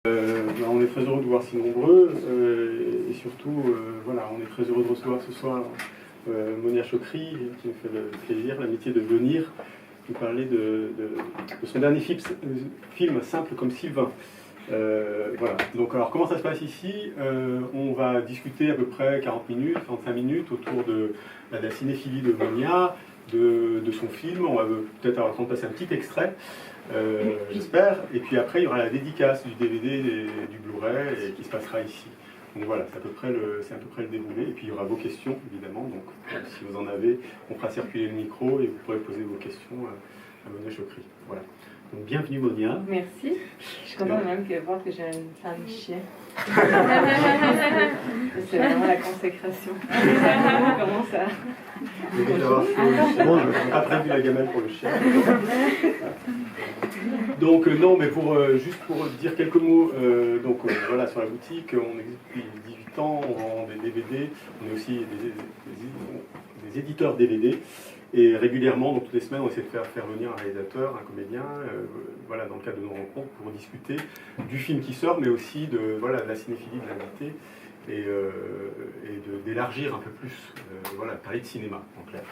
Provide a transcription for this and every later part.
On est très heureux de vous voir si nombreux et surtout, voilà, on est très heureux de recevoir ce soir Monia Chokri qui nous fait le plaisir, l'amitié de venir nous parler de son dernier film Simple comme Sylvain. Voilà. Donc, alors, comment ça se passe ici? On va discuter à peu près 40 minutes, 45 minutes autour de la cinéphilie de Monia, de son film. On va peut-être avoir le temps de passer un petit extrait, j'espère. Et puis après, il y aura la dédicace du DVD, du Blu-ray, qui se passera ici. Donc voilà, c'est à peu près le déroulé. Et puis il y aura vos questions, évidemment. Donc si vous en avez, on fera circuler le micro et vous pourrez poser vos questions à Monia Chokri. Voilà. Donc bienvenue Monia. Merci. Je suis contente même de voir que j'ai une femme chien. C'est vraiment la consécration. Comment ça? Bon, je n'ai pas prévu la gamelle pour le chien. Donc non, mais juste pour dire quelques mots, voilà, sur la boutique, on existe depuis 18 ans, on vend des DVD, on est aussi des éditeurs DVD. Et régulièrement, donc toutes les semaines, on essaie de faire venir un réalisateur, un comédien, voilà, dans le cadre de nos rencontres, pour discuter du film qui sort, mais aussi de la cinéphilie de l'invité et d'élargir un peu plus, parler de cinéma, en clair.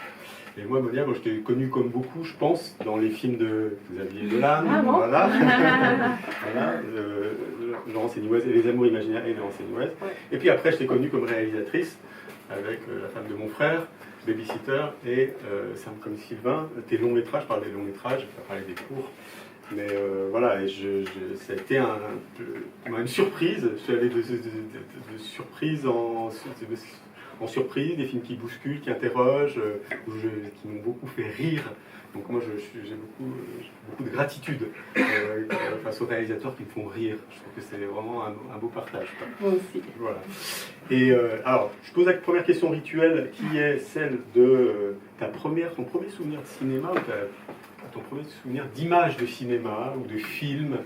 Et moi, Monia, je t'ai connu comme beaucoup, je pense, dans les films de Xavier Dolan, voilà, Laurence Anyouez et Les Amours imaginaires et Laurence Anyouez. Ouais. Et puis après, je t'ai connue comme réalisatrice avec La femme de mon frère, Babysitter et Simple comme Sylvain. Tes longs métrages, je parle des longs métrages, je vais pas parler des courts. Mais voilà, et ça a été une surprise. Je suis allé de surprise en surprise, des films qui bousculent, qui interrogent, qui m'ont beaucoup fait rire. Donc moi, j'ai beaucoup de gratitude face aux réalisateurs qui me font rire. Je trouve que c'est vraiment un beau partage. Quoi. Moi aussi. Voilà. Et alors, je pose la première question rituelle, qui est celle de ton premier souvenir de cinéma, ou ton premier souvenir d'image de cinéma ou de film.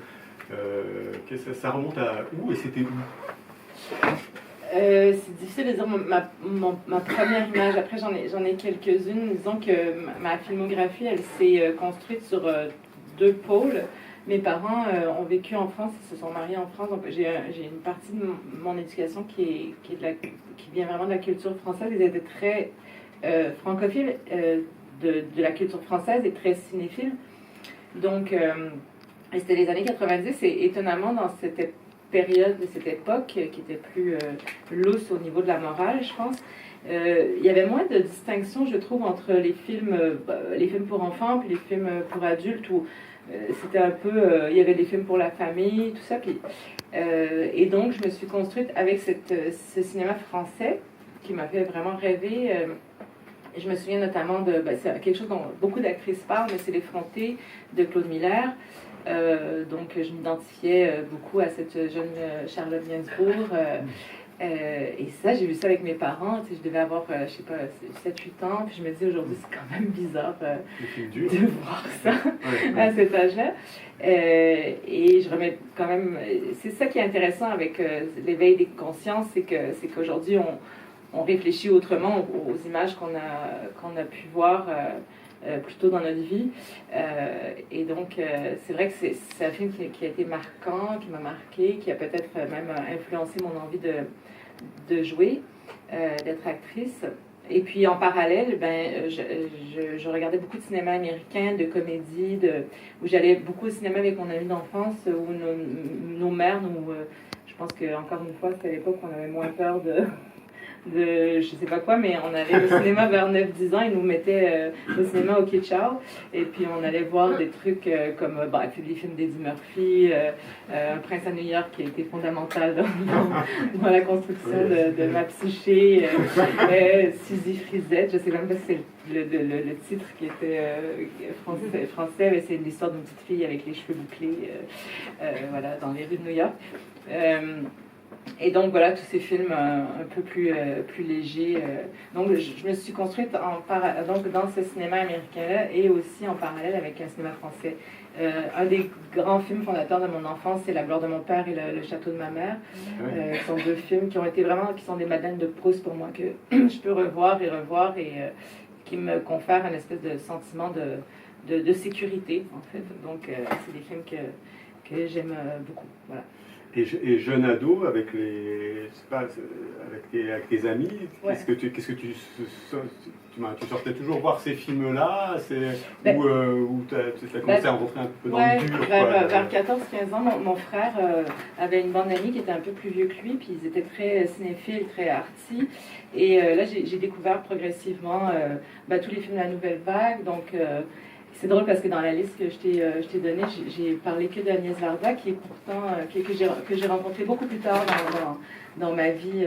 Ça remonte à où et c'était où? C'est difficile de dire ma première image. Après, j'en ai quelques-unes. Disons que ma filmographie, elle s'est construite sur deux pôles. Mes parents ont vécu en France, ils se sont mariés en France. Donc, j'ai une partie de mon éducation qui vient vraiment de la culture française. Ils étaient très francophiles de la culture française et très cinéphiles. Donc, c'était les années 90 et étonnamment, dans cette période, de cette époque qui était plus lousse au niveau de la morale, je pense. Il y avait moins de distinction, je trouve, entre les films pour enfants puis les films pour adultes, où c'était un peu... il y avait des films pour la famille, tout ça. Puis, et donc, je me suis construite avec ce cinéma français qui m'a fait vraiment rêver. Je me souviens notamment de... c'est quelque chose dont beaucoup d'actrices parlent, mais c'est L'Effronté de Claude Miller. Donc je m'identifiais beaucoup à cette jeune Charlotte Gainsbourg et ça, j'ai vu ça avec mes parents, je devais avoir, je sais pas, 7-8 ans, puis je me dis aujourd'hui c'est quand même bizarre de voir ça à cet âge-là. Et je remets quand même, c'est ça qui est intéressant avec l'éveil des consciences, c'est qu'aujourd'hui on réfléchit autrement aux images qu'on a pu voir plus tôt dans notre vie. Et donc, c'est vrai que c'est un film qui a été marquant, qui m'a marqué, qui a peut-être même influencé mon envie de jouer, d'être actrice. Et puis, en parallèle, je regardais beaucoup de cinéma américain, de comédie, où j'allais beaucoup au cinéma avec mon ami d'enfance, où nos mères je pense qu'encore une fois, c'était à l'époque où on avait moins peur de je sais pas quoi, mais on allait au cinéma vers 9-10 ans, ils nous mettaient au cinéma au Kitschau, et puis on allait voir des trucs comme les films d'Eddie Murphy, Un prince à New York qui a été fondamental dans la construction de ma psyché, Suzy Frizette, je sais même pas si c'est le titre qui était français, mais c'est l'histoire d'une petite fille avec les cheveux bouclés dans les rues de New York. Et donc voilà, tous ces films un peu plus légers. Donc je me suis construite donc dans ce cinéma américain-là et aussi en parallèle avec un cinéma français. Un des grands films fondateurs de mon enfance, c'est La gloire de mon père et le château de ma mère. Ce sont deux films qui sont des Madeleines de Proust pour moi, que je peux revoir et qui me confèrent une espèce de sentiment de sécurité, en fait. Donc c'est des films que j'aime beaucoup. Voilà. Et jeune ado, avec je sais pas, avec tes amis, Ouais. qu'est-ce que tu sortais toujours voir ces films-là, Ben, ou tu as commencé à rentrer un peu dans ouais, le dur, vers 14-15 ans, mon frère avait une bande d'amis qui était un peu plus vieux que lui, puis ils étaient très cinéphiles, très arty. Et là, j'ai découvert progressivement tous les films de la Nouvelle Vague. Donc, c'est drôle parce que dans la liste que je t'ai donnée, j'ai parlé que d'Agnès Varda, qui est pourtant que j'ai rencontré beaucoup plus tard dans ma vie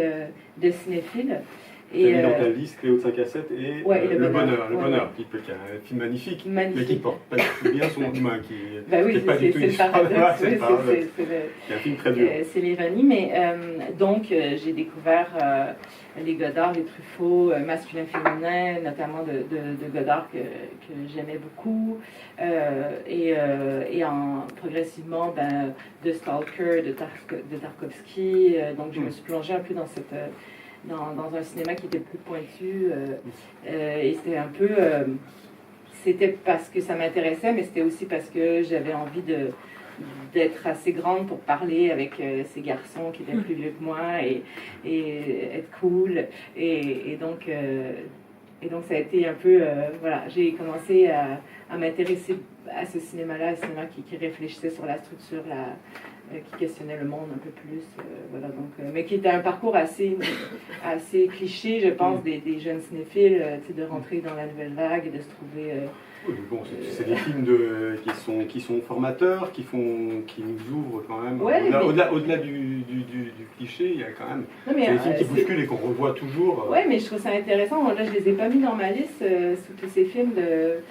de cinéphile. Tu as mis dans ta liste Cléo de 5 à 7 et Le Bonheur. Le Bonheur, qui est un film magnifique, mais qui ne porte pas bien son nom, qui oui, pas du tout c'est le paradoxe. C'est un film très dur. C'est l'ironie, mais donc j'ai découvert les Godard, les Truffaut, masculin, féminin, notamment de Godard que j'aimais beaucoup, et progressivement de Stalker, de Tarkovsky. Donc je me suis plongée un peu dans dans un cinéma qui était plus pointu, et c'était un peu c'était parce que ça m'intéressait, mais c'était aussi parce que j'avais envie d'être assez grande pour parler avec ces garçons qui étaient plus vieux que moi et être cool, et donc ça a été un peu voilà, j'ai commencé à m'intéresser à ce cinéma-là, un cinéma qui réfléchissait sur la structure, qui questionnait le monde un peu plus, voilà, donc, mais qui était un parcours assez cliché, je pense, des jeunes cinéphiles, de rentrer dans la nouvelle vague et de se trouver... Oui, bon, c'est des films qui sont formateurs, qui nous ouvrent quand même. Ouais, au-delà du cliché, il y a quand même des films qui bousculent et qu'on revoit toujours. Oui, mais je trouve ça intéressant. Là, je les ai pas mis dans ma liste, tous ces films de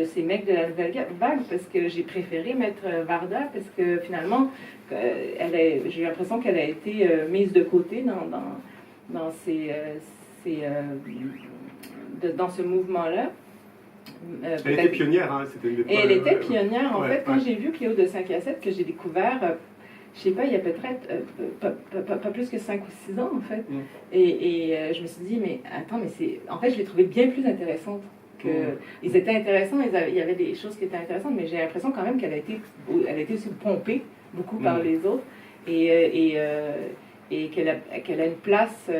ces mecs de la nouvelle vague, parce que j'ai préféré mettre Varda, parce que finalement, j'ai eu l'impression qu'elle a été mise de côté dans ce mouvement-là. Elle était pionnière, hein, c'était une Et elle était pionnière, en fait, quand j'ai vu Cléo de 5 à 7, que j'ai découvert, je sais pas, il y a peut-être pas plus que 5 ou 6 ans, en fait. Et je me suis dit, mais attends, en fait, je l'ai trouvée bien plus intéressante. Ils étaient intéressants, il y avait des choses qui étaient intéressantes, mais j'ai l'impression quand même qu'elle a été aussi pompée beaucoup par les autres, et qu'elle a une place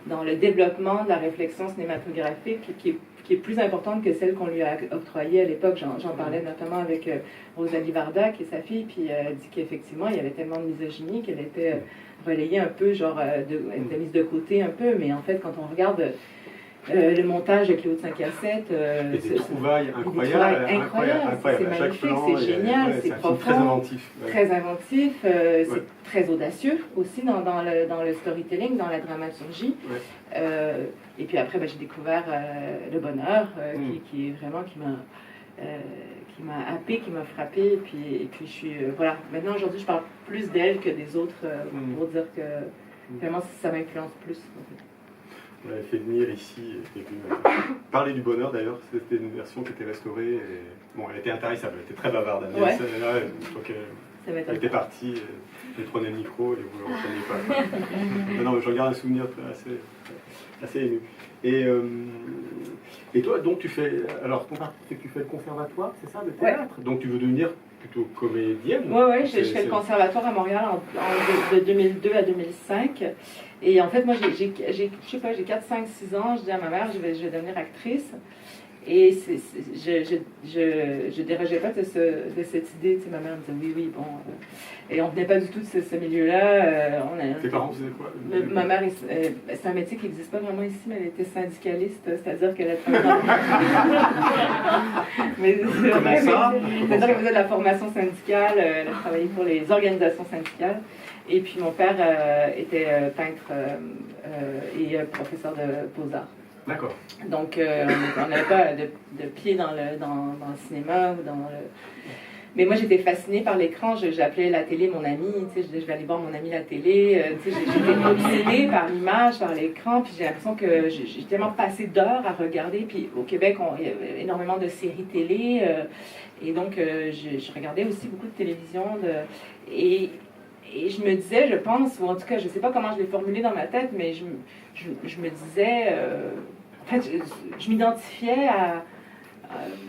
dans le développement de la réflexion cinématographique qui est plus importante que celle qu'on lui a octroyée à l'époque. J'en parlais notamment avec Rosalie Varda, qui est sa fille, puis elle dit qu'effectivement, il y avait tellement de misogynie qu'elle était relayée un peu, elle était mise de côté un peu, mais en fait, quand on regarde le montage de Cléo de 5 à 7, des trouvailles incroyables. C'est magnifique, c'est génial, c'est profond, très inventif. Très inventif, c'est très audacieux aussi dans le storytelling, dans la dramaturgie. Et puis après, j'ai découvert Le Bonheur, qui est vraiment qui m'a happé, qui m'a frappé. Et puis je suis voilà. Maintenant aujourd'hui, je parle plus d'elle que des autres pour dire que vraiment ça m'influence plus. En fait. On l'avait fait venir ici, parler du Bonheur d'ailleurs, c'était une version qui était restaurée, et bon, elle était intarissable, elle était très bavarde. Ouais. Je crois qu'elle était partie, elle prenait le micro et vous ne le reteniez pas. Non, mais je regarde un souvenir assez ému. Et toi, donc tu fais le conservatoire, c'est ça, de théâtre? Ouais. Donc tu veux devenir plutôt comédienne? Oui, je fais le conservatoire à Montréal de 2002 à 2005. Et en fait, moi, j'ai 4, 5, 6 ans, je dis à ma mère, je vais devenir actrice. Et je dérogeais pas de cette idée. Tu sais, ma mère me disait oui, bon. Et on venait pas du tout de ce milieu-là. Tes parents faisaient quoi? Ma mère, c'est un métier qui n'existe pas vraiment ici, mais elle était syndicaliste, c'est-à-dire qu'elle a travaillé Comment ça? C'est-à-dire qu'elle faisait de la formation syndicale, elle a travaillé pour les organisations syndicales. Et puis mon père était peintre et professeur de beaux-arts. D'accord. Donc on n'avait pas de pied dans le cinéma ou dans le... Mais moi j'étais fascinée par l'écran, j'appelais la télé mon ami, tu sais, je vais aller voir mon ami la télé, tu sais, j'étais obsédée par l'image, par l'écran, puis j'ai l'impression que j'ai tellement passé d'heures à regarder, puis au Québec il y a énormément de séries télé, et donc je regardais aussi beaucoup de télévision, et je me disais, je pense, ou en tout cas, je ne sais pas comment je l'ai formulé dans ma tête, mais je me disais, en fait, je m'identifiais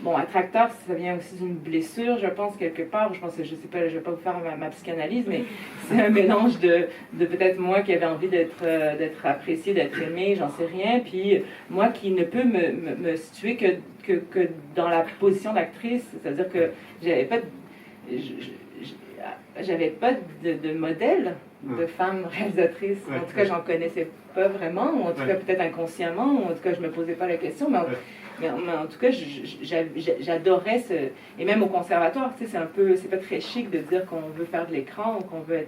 bon, attracteur, ça vient aussi d'une blessure, je pense, quelque part. Je pense que, je sais pas, je vais pas vous faire ma psychanalyse, mais c'est un mélange de peut-être moi qui avait envie d'être apprécié, d'être aimé, j'en sais rien, puis moi qui ne peux me situer que dans la position d'actrice, c'est-à-dire que j'avais pas de modèle de femme réalisatrice. En tout cas, j'en connaissais pas vraiment, ou en tout cas peut-être inconsciemment, ou en tout cas je me posais pas la question, mais en tout cas j'adorais ce... Et même au conservatoire, tu sais, c'est pas très chic de dire qu'on veut faire de l'écran ou qu'on veut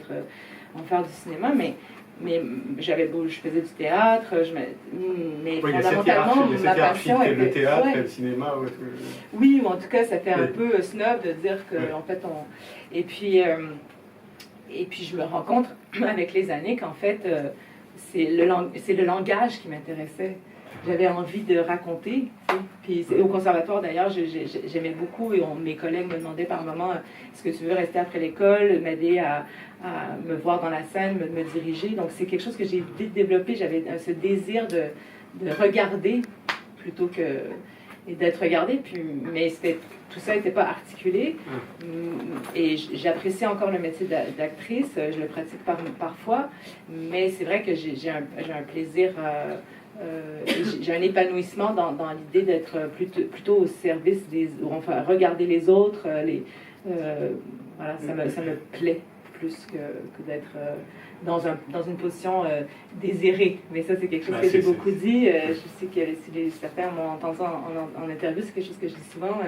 faire du cinéma, mais je faisais du théâtre, mais fondamentalement, ma passion était le théâtre et le cinéma. Oui, ou en tout cas, ça fait un peu snob de dire qu'en fait, Et puis, je me rends compte avec les années qu'en fait, c'est le langage qui m'intéressait. J'avais envie de raconter. Puis au conservatoire, d'ailleurs, j'aimais beaucoup, et mes collègues me demandaient par moments, est-ce que tu veux rester après l'école, m'aider à me voir dans la scène, me diriger. Donc c'est quelque chose que j'ai développé. J'avais ce désir de regarder plutôt que d'être regardée. Mais tout ça n'était pas articulé. Et j'apprécie encore le métier d'actrice. Je le pratique parfois. Mais c'est vrai que j'ai un plaisir... j'ai un épanouissement dans l'idée d'être plutôt au service enfin, regarder les autres, voilà, ça me plaît plus que d'être dans une position désirée. Mais ça, c'est quelque chose que j'ai beaucoup dit. Je sais que si certains m'ont entendu en interview, c'est quelque chose que je dis souvent.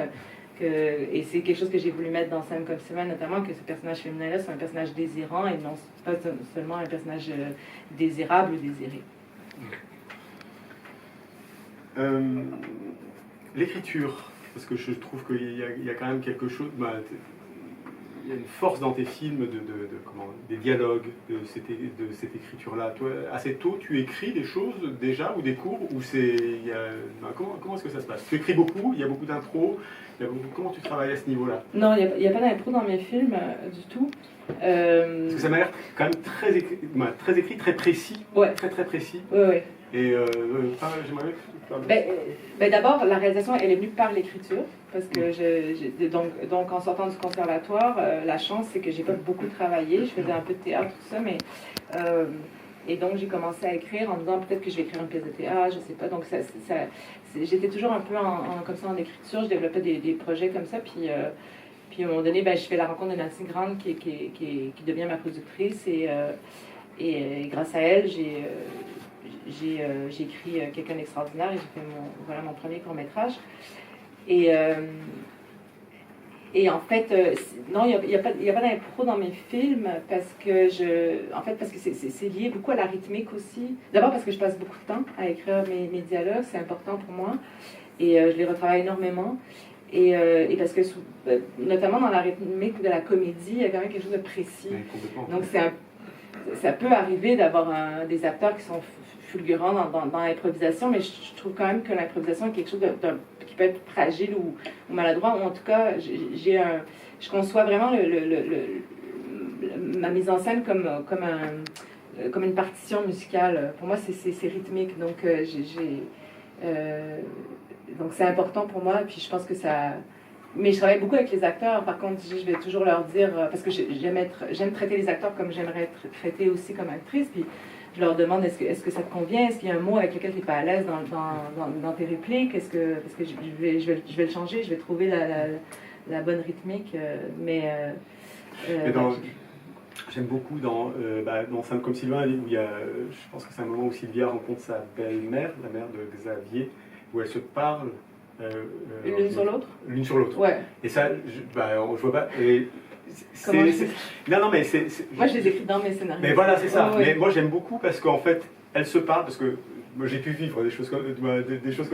Et c'est quelque chose que j'ai voulu mettre dans Sam comme Semaine, notamment que ce personnage féminin-là, c'est un personnage désirant et non pas seulement un personnage désirable ou désiré. L'écriture, parce que je trouve qu'il y a quand même quelque chose, il y a une force dans tes films des dialogues, de cette écriture-là. Toi, assez tôt, tu écris des choses déjà, ou des cours, ou comment est-ce que ça se passe? Tu écris beaucoup, il y a beaucoup d'impro, comment tu travailles à ce niveau-là? Non, il n'y a pas d'impro dans mes films du tout. Parce que ça m'a l'air quand même très écrit, très précis, très très précis. Oui. Et j'aimerais d'abord, la réalisation, elle est venue par l'écriture, parce que donc en sortant du conservatoire, la chance, c'est que j'ai pas beaucoup travaillé, je faisais un peu de théâtre, tout ça, mais... et donc, j'ai commencé à écrire en disant peut-être que je vais écrire une pièce de théâtre, je sais pas. Donc, j'étais toujours un peu comme ça en écriture, je développais des projets comme ça, puis à un moment donné, je fais la rencontre de Nancy Grande qui devient ma productrice, et grâce à elle, j'ai écrit Quelqu'un d'extraordinaire, et j'ai fait mon premier court-métrage. Et en fait, non, il n'y a pas d'impro dans mes films parce que c'est lié beaucoup à la rythmique aussi. D'abord parce que je passe beaucoup de temps à écrire mes dialogues, c'est important pour moi, et je les retravaille énormément. Et parce que, notamment dans la rythmique de la comédie, il y a quand même quelque chose de précis. Donc ça peut arriver d'avoir des acteurs qui sont fulgurants dans l'improvisation, mais je trouve quand même que l'improvisation est quelque chose qui peut être fragile ou maladroit, ou en tout cas, je conçois vraiment ma mise en scène comme une partition musicale. Pour moi, c'est rythmique, donc donc c'est important pour moi, puis je pense que ça... Mais je travaille beaucoup avec les acteurs, par contre, je vais toujours leur dire, parce que j'aime traiter les acteurs comme j'aimerais être traitée aussi comme actrice, puis je leur demande est-ce que ça te convient, est-ce qu'il y a un mot avec lequel tu n'es pas à l'aise dans tes répliques, parce que je vais le changer, je vais trouver la bonne rythmique, j'aime beaucoup dans Sam comme Sylvain, où je pense que c'est un moment où Sylvia rencontre sa belle-mère, la mère de Xavier, où elles se parlent. L'une sur l'autre. L'une sur l'autre. Ouais. Et ça, je vois pas. Non, mais moi, je les écris dans mes scénarios. Mais voilà, c'est ça. Mais moi, j'aime beaucoup parce qu'en fait, elles se parlent, parce que moi, j'ai pu vivre des choses comme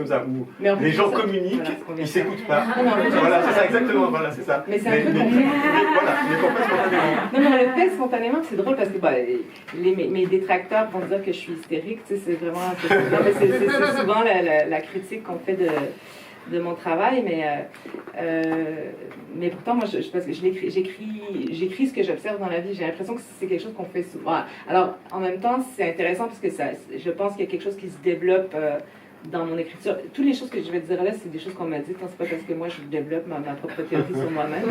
ça, où les gens communiquent, ils s'écoutent pas. Voilà, c'est ça, exactement. Voilà, c'est ça. Mais c'est un peu compliqué. Voilà, mais pourquoi spontanément? Non, mais le fait spontanément, c'est drôle parce que mes détracteurs vont dire que je suis hystérique. Tu sais, c'est vraiment. C'est souvent la critique qu'on fait de mon travail, mais pourtant, moi, parce que j'écris ce que j'observe dans la vie. J'ai l'impression que c'est quelque chose qu'on fait souvent. Alors, en même temps, c'est intéressant parce que je pense qu'il y a quelque chose qui se développe dans mon écriture. Toutes les choses que je vais dire là, c'est des choses qu'on m'a dites. C'est pas parce que moi, je développe ma propre théorie sur moi-même.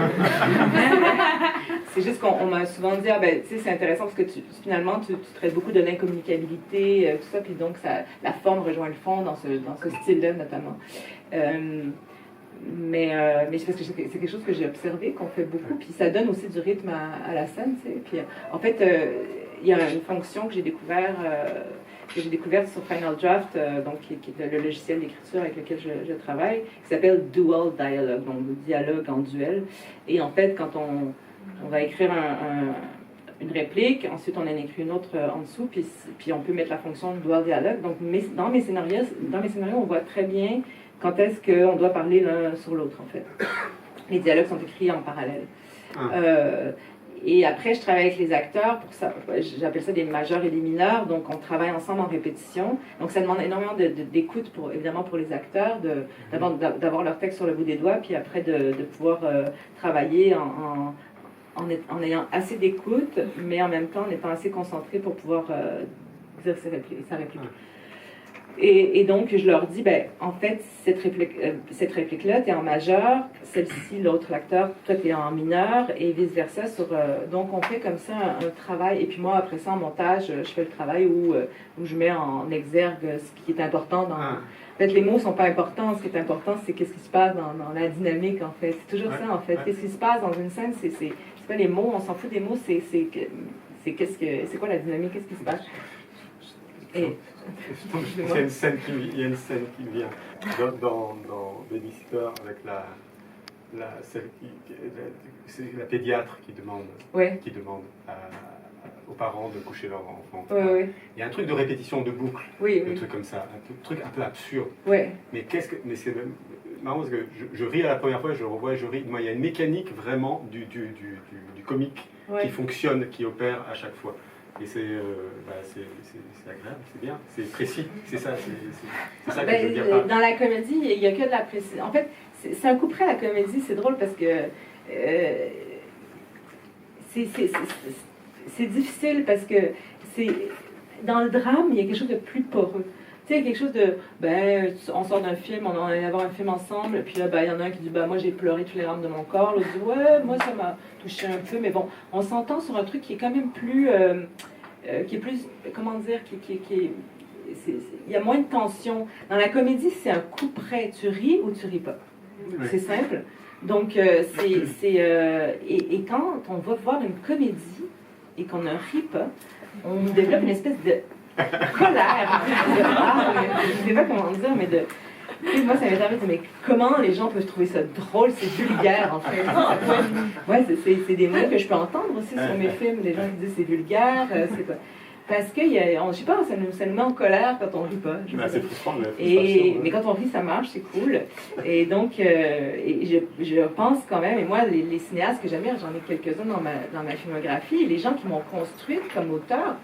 C'est juste qu'on m'a souvent dit, ah ben, tu sais, c'est intéressant parce que finalement, tu traites beaucoup de l'incommunicabilité, tout ça, puis donc la forme rejoint le fond dans ce style-là, notamment. Mais c'est parce que c'est quelque chose que j'ai observé, qu'on fait beaucoup, puis ça donne aussi du rythme à la scène, tu sais. Puis en fait, il y a une fonction que j'ai découverte sur Final Draft, donc qui est le logiciel d'écriture avec lequel je travaille, qui s'appelle Dual Dialogue, donc le dialogue en duel. Et en fait, quand on va écrire une réplique, ensuite on en écrit une autre en dessous, puis on peut mettre la fonction Dual Dialogue. Donc dans mes scénarios, on voit très bien quand est-ce qu'on doit parler l'un sur l'autre, en fait. Les dialogues sont écrits en parallèle. Et après, je travaille avec les acteurs pour ça. J'appelle ça des majeurs et des mineurs. Donc, on travaille ensemble en répétition. Donc, ça demande énormément d'écoute, évidemment, pour les acteurs, d'avoir leur texte sur le bout des doigts, puis après de pouvoir travailler en ayant assez d'écoute, mais en même temps en étant assez concentré pour pouvoir dire sa réplique. Et donc, je leur dis, ben, en fait, cette réplique-là, tu es en majeur, celle-ci, l'autre, l'acteur, toi, tu es en mineur, et vice-versa. Donc, on fait comme ça un travail. Et puis moi, après ça, en montage, je fais le travail où je mets en exergue ce qui est important dans... En fait, les mots ne sont pas importants. Ce qui est important, c'est qu'est-ce qui se passe dans la dynamique, en fait. C'est toujours ça, en fait. Qu'est-ce qui se passe dans une scène, c'est pas les mots, on s'en fout des mots, c'est quoi la dynamique, qu'est-ce qui se passe. Et... Il y a une scène qui vient dans Babysitter avec c'est la pédiatre qui demande aux parents de coucher leur enfant. Il y a un truc de répétition de boucle, un truc comme ça, un truc un peu absurde. Mais c'est même marrant parce que je ris à la première fois, je le revois, je ris. Moi, il y a une mécanique vraiment du comique qui fonctionne, qui opère à chaque fois. Et c'est agréable, c'est bien, c'est précis, c'est ça que je veux dire. Dans la comédie, il n'y a que de la précision. En fait, c'est un coup près la comédie, c'est drôle parce que c'est difficile parce que dans le drame, il y a quelque chose de plus poreux. Tu sais, quelque chose de, on sort d'un film, on va avoir un film ensemble, puis là, il y en a un qui dit, moi j'ai pleuré toutes les larmes de mon corps, l'autre dit, ouais, moi ça m'a touché un peu, mais bon, on s'entend sur un truc qui est quand même plus, comment dire, il y a moins de tension. Dans la comédie, c'est un coup près, tu ris ou tu ris pas. C'est simple. Donc, et quand on va voir une comédie et qu'on ne rit pas, on développe une espèce de colère. Je ne sais pas comment dire, mais moi, ça m'est arrivé de dire, mais comment les gens peuvent trouver ça drôle, c'est vulgaire, en fait. C'est des mots que je peux entendre aussi sur mes films, des gens qui disent c'est vulgaire, c'est pas... Parce que, je sais pas, ça nous met en colère quand on rit pas. C'est frustrant, mais quand on rit, ça marche, c'est cool. Et donc, je pense quand même, et moi, les cinéastes que j'aime, j'en ai quelques-uns dans ma filmographie, et les gens qui m'ont construite comme auteur,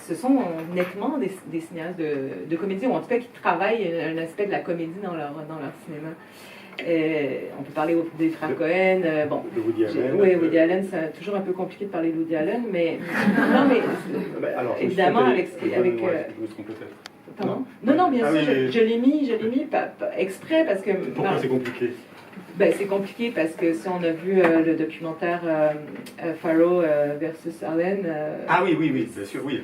ce sont nettement des cinéastes de comédie, ou en tout cas qui travaillent un aspect de la comédie dans leur cinéma. On peut parler des frères Cohen, de Woody Allen. Oui, Woody Allen, c'est toujours un peu compliqué de parler de Woody Allen, mais non, mais alors, évidemment avec je me trompe peut-être. Pardon? Non, bien sûr, je l'ai mis exprès parce que. Pourquoi c'est compliqué? C'est compliqué parce que si on a vu le documentaire Farrow versus Allen... Ah oui, bien sûr, oui.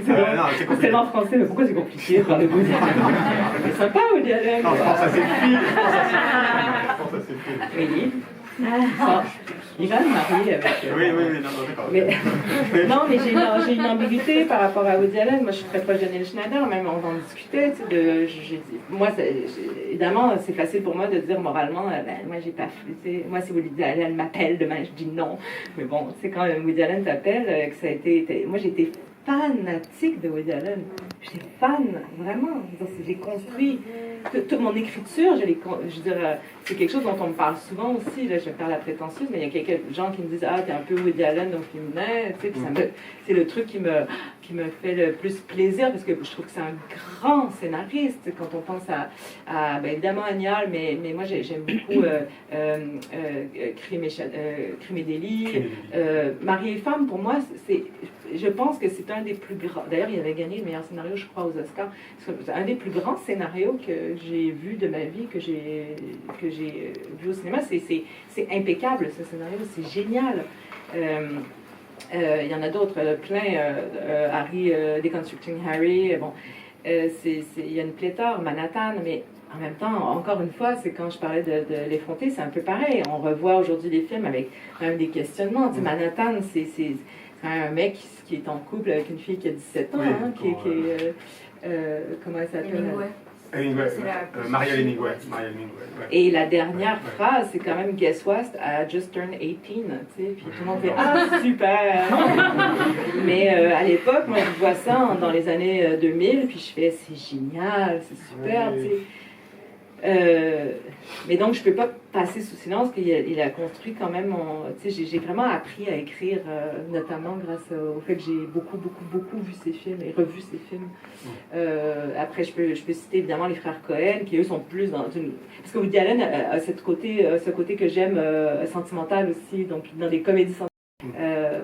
C'est tellement français, mais pourquoi c'est compliqué de parler de Woody Allen? C'est sympa, Woody Allen. Non, ça c'est le film. Oui. Il va me marier avec... Oui, d'accord. Mais j'ai une ambiguïté par rapport à Woody Allen. Moi, je suis très proche de Neil Schneider, même on en discutait. Moi, évidemment, c'est facile pour moi de dire moralement, moi, j'ai pas... Moi, si Woody Allen m'appelle demain, je dis non. Mais bon, c'est quand Woody Allen t'appelle que ça a été... Moi, j'ai été fanatique de Woody Allen. J'étais fan, vraiment. J'ai construit toute mon écriture. C'est quelque chose dont on me parle souvent aussi. Là, je vais faire la prétentieuse, mais il y a quelques gens qui me disent, t'es un peu Woody Allen au féminin. C'est le truc qui me fait le plus plaisir parce que je trouve que c'est un grand scénariste. Quand on pense à évidemment Agnès, mais moi j'aime beaucoup Crime et délit. Mari et femme, pour moi, je pense que c'est un des plus grands. D'ailleurs, il avait gagné le meilleur scénario, je crois, aux Oscars. C'est un des plus grands scénarios que j'ai vu de ma vie, que j'ai vu au cinéma. C'est impeccable, ce scénario. C'est génial. Il y en a d'autres, plein. Harry, Deconstructing Harry. Bon, il y a une pléthore, Manhattan, mais en même temps, encore une fois, c'est quand je parlais de l'effronter, c'est un peu pareil. On revoit aujourd'hui les films avec quand même des questionnements. Tu sais, Manhattan, c'est un mec qui est en couple avec une fille qui a 17 ans, oui, hein, qui est comment elle s'appelle? Marielle Hemingway. Ouais. Et la dernière phrase, c'est quand même Guess what? I just turned 18. Tu sais, puis tout le monde fait Ah, super! Mais à l'époque, moi, je vois ça dans les années 2000, puis je fais C'est génial, c'est super. Tu sais. Mais donc, je ne peux pas passer sous silence qu'il a construit quand même. J'ai vraiment appris à écrire, notamment grâce au fait que j'ai beaucoup vu ses films et revu ses films. Après, je peux citer évidemment les frères Cohen, qui eux sont plus dans une. Parce que Woody Allen a ce côté que j'aime sentimental aussi, donc dans des comédies sentimentales.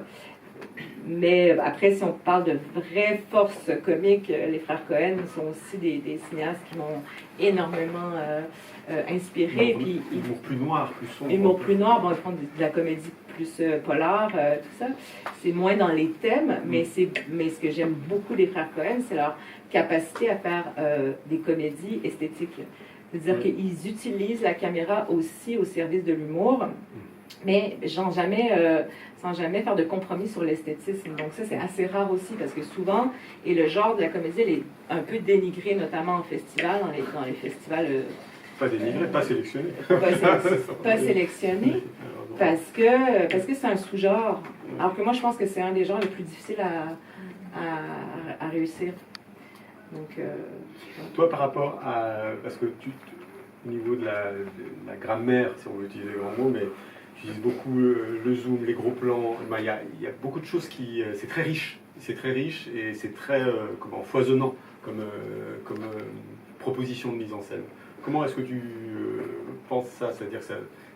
Mais après, si on parle de vraies forces comiques, les frères Cohen sont aussi des cinéastes qui m'ont énormément inspiré. Puis humour plus noir, plus sombre. Humour plus noir, bon, ils font de la comédie plus polar, tout ça. C'est moins dans les thèmes, mais ce que j'aime beaucoup des frères Cohen, c'est leur capacité à faire des comédies esthétiques. C'est-à-dire qu'ils utilisent la caméra aussi au service de l'humour, mais sans jamais faire de compromis sur l'esthétisme. Donc ça, c'est assez rare aussi, parce que souvent, et le genre de la comédie, elle est un peu dénigrée, notamment en festival, dans les festivals... pas dénigré, pas sélectionné. Pas sélectionné, parce que c'est un sous-genre. Alors que moi, je pense que c'est un des genres les plus difficiles à réussir. Donc, toi, par rapport à... Parce que au niveau de la grammaire, si on veut utiliser le grand mot, mais tu utilises beaucoup le zoom, les gros plans. Il y a beaucoup de choses qui... C'est très riche. C'est très riche et c'est très foisonnant comme proposition de mise en scène. Comment est-ce que tu penses ça? C'est-à-dire que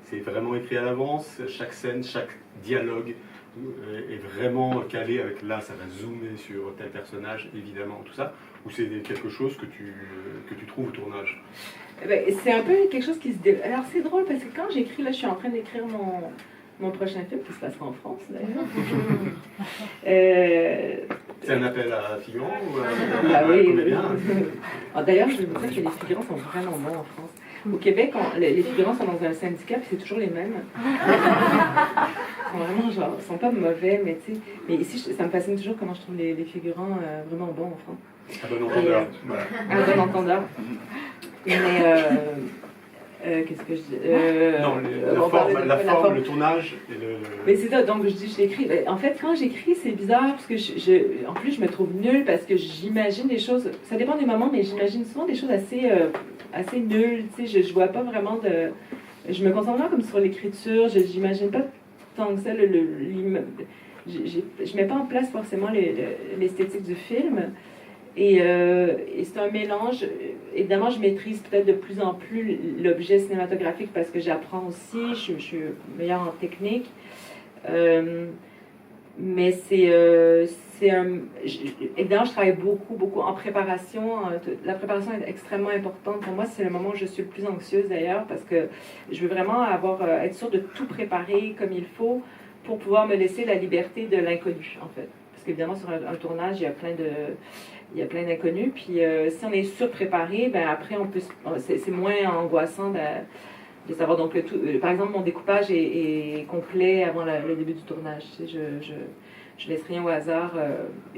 c'est vraiment écrit à l'avance, chaque scène, chaque dialogue est vraiment calé avec là, ça va zoomer sur tel personnage, évidemment, tout ça, ou c'est quelque chose que tu trouves au tournage? C'est un peu quelque chose qui se développe. Alors c'est drôle parce que quand j'écris, là je suis en train d'écrire mon prochain film qui se passera en France d'ailleurs. C'est un appel à figurants ou à comédien? D'ailleurs, je vais vous dire que les figurants sont vraiment bons en France. Au Québec, les figurants sont dans un syndicat, puis c'est toujours les mêmes. Ils sont vraiment genre, ils sont pas mauvais, mais tu sais. Mais ici, ça me fascine toujours comment je trouve les figurants vraiment bons en France. À bon entendeur. Voilà. À bon entendeur. Mais qu'est-ce que je dis la forme, le tournage et le... Mais c'est ça, donc je dis, je l'écris. En fait, quand j'écris, c'est bizarre, parce que en plus, je me trouve nulle, parce que j'imagine des choses, ça dépend des moments, mais j'imagine souvent des choses assez nulles, tu sais, je vois pas vraiment de... Je me concentre vraiment comme sur l'écriture, j'imagine pas tant que ça, je mets pas en place forcément l'esthétique du film. Et c'est un mélange. Évidemment, je maîtrise peut-être de plus en plus l'objet cinématographique parce que j'apprends aussi, je suis meilleure en technique. Mais évidemment, je travaille beaucoup en préparation. La préparation est extrêmement importante. Pour moi, c'est le moment où je suis le plus anxieuse d'ailleurs parce que je veux vraiment être sûre de tout préparer comme il faut pour pouvoir me laisser la liberté de l'inconnu, en fait. Parce qu'évidemment, sur un tournage, il y a plein d'inconnus. Puis si on est surpréparé, ben après, c'est moins angoissant de savoir. Donc, par exemple, mon découpage est complet avant le début du tournage. Tu sais, je laisse rien au hasard.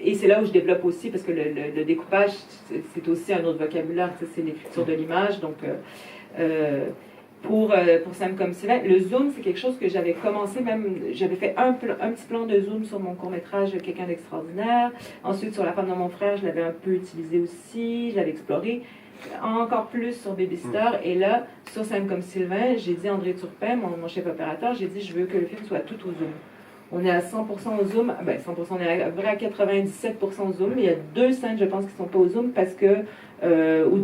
Et c'est là où je développe aussi, parce que le découpage, c'est aussi un autre vocabulaire. Tu sais, c'est l'écriture de l'image. Donc, pour Sam comme Sylvain, le zoom, c'est quelque chose que j'avais commencé même, j'avais fait un petit plan de zoom sur mon court-métrage Quelqu'un d'extraordinaire. Ensuite, sur La femme de mon frère, je l'avais un peu utilisé aussi, je l'avais exploré. Encore plus sur Babysitter. Et là, sur Sam comme Sylvain, j'ai dit à André Turpin, mon chef opérateur, j'ai dit, je veux que le film soit tout au zoom. On est à 100% au zoom, 100%, on est à vrai à 97% au zoom. Il y a 2 scènes, je pense, qui ne sont pas au zoom parce que, ou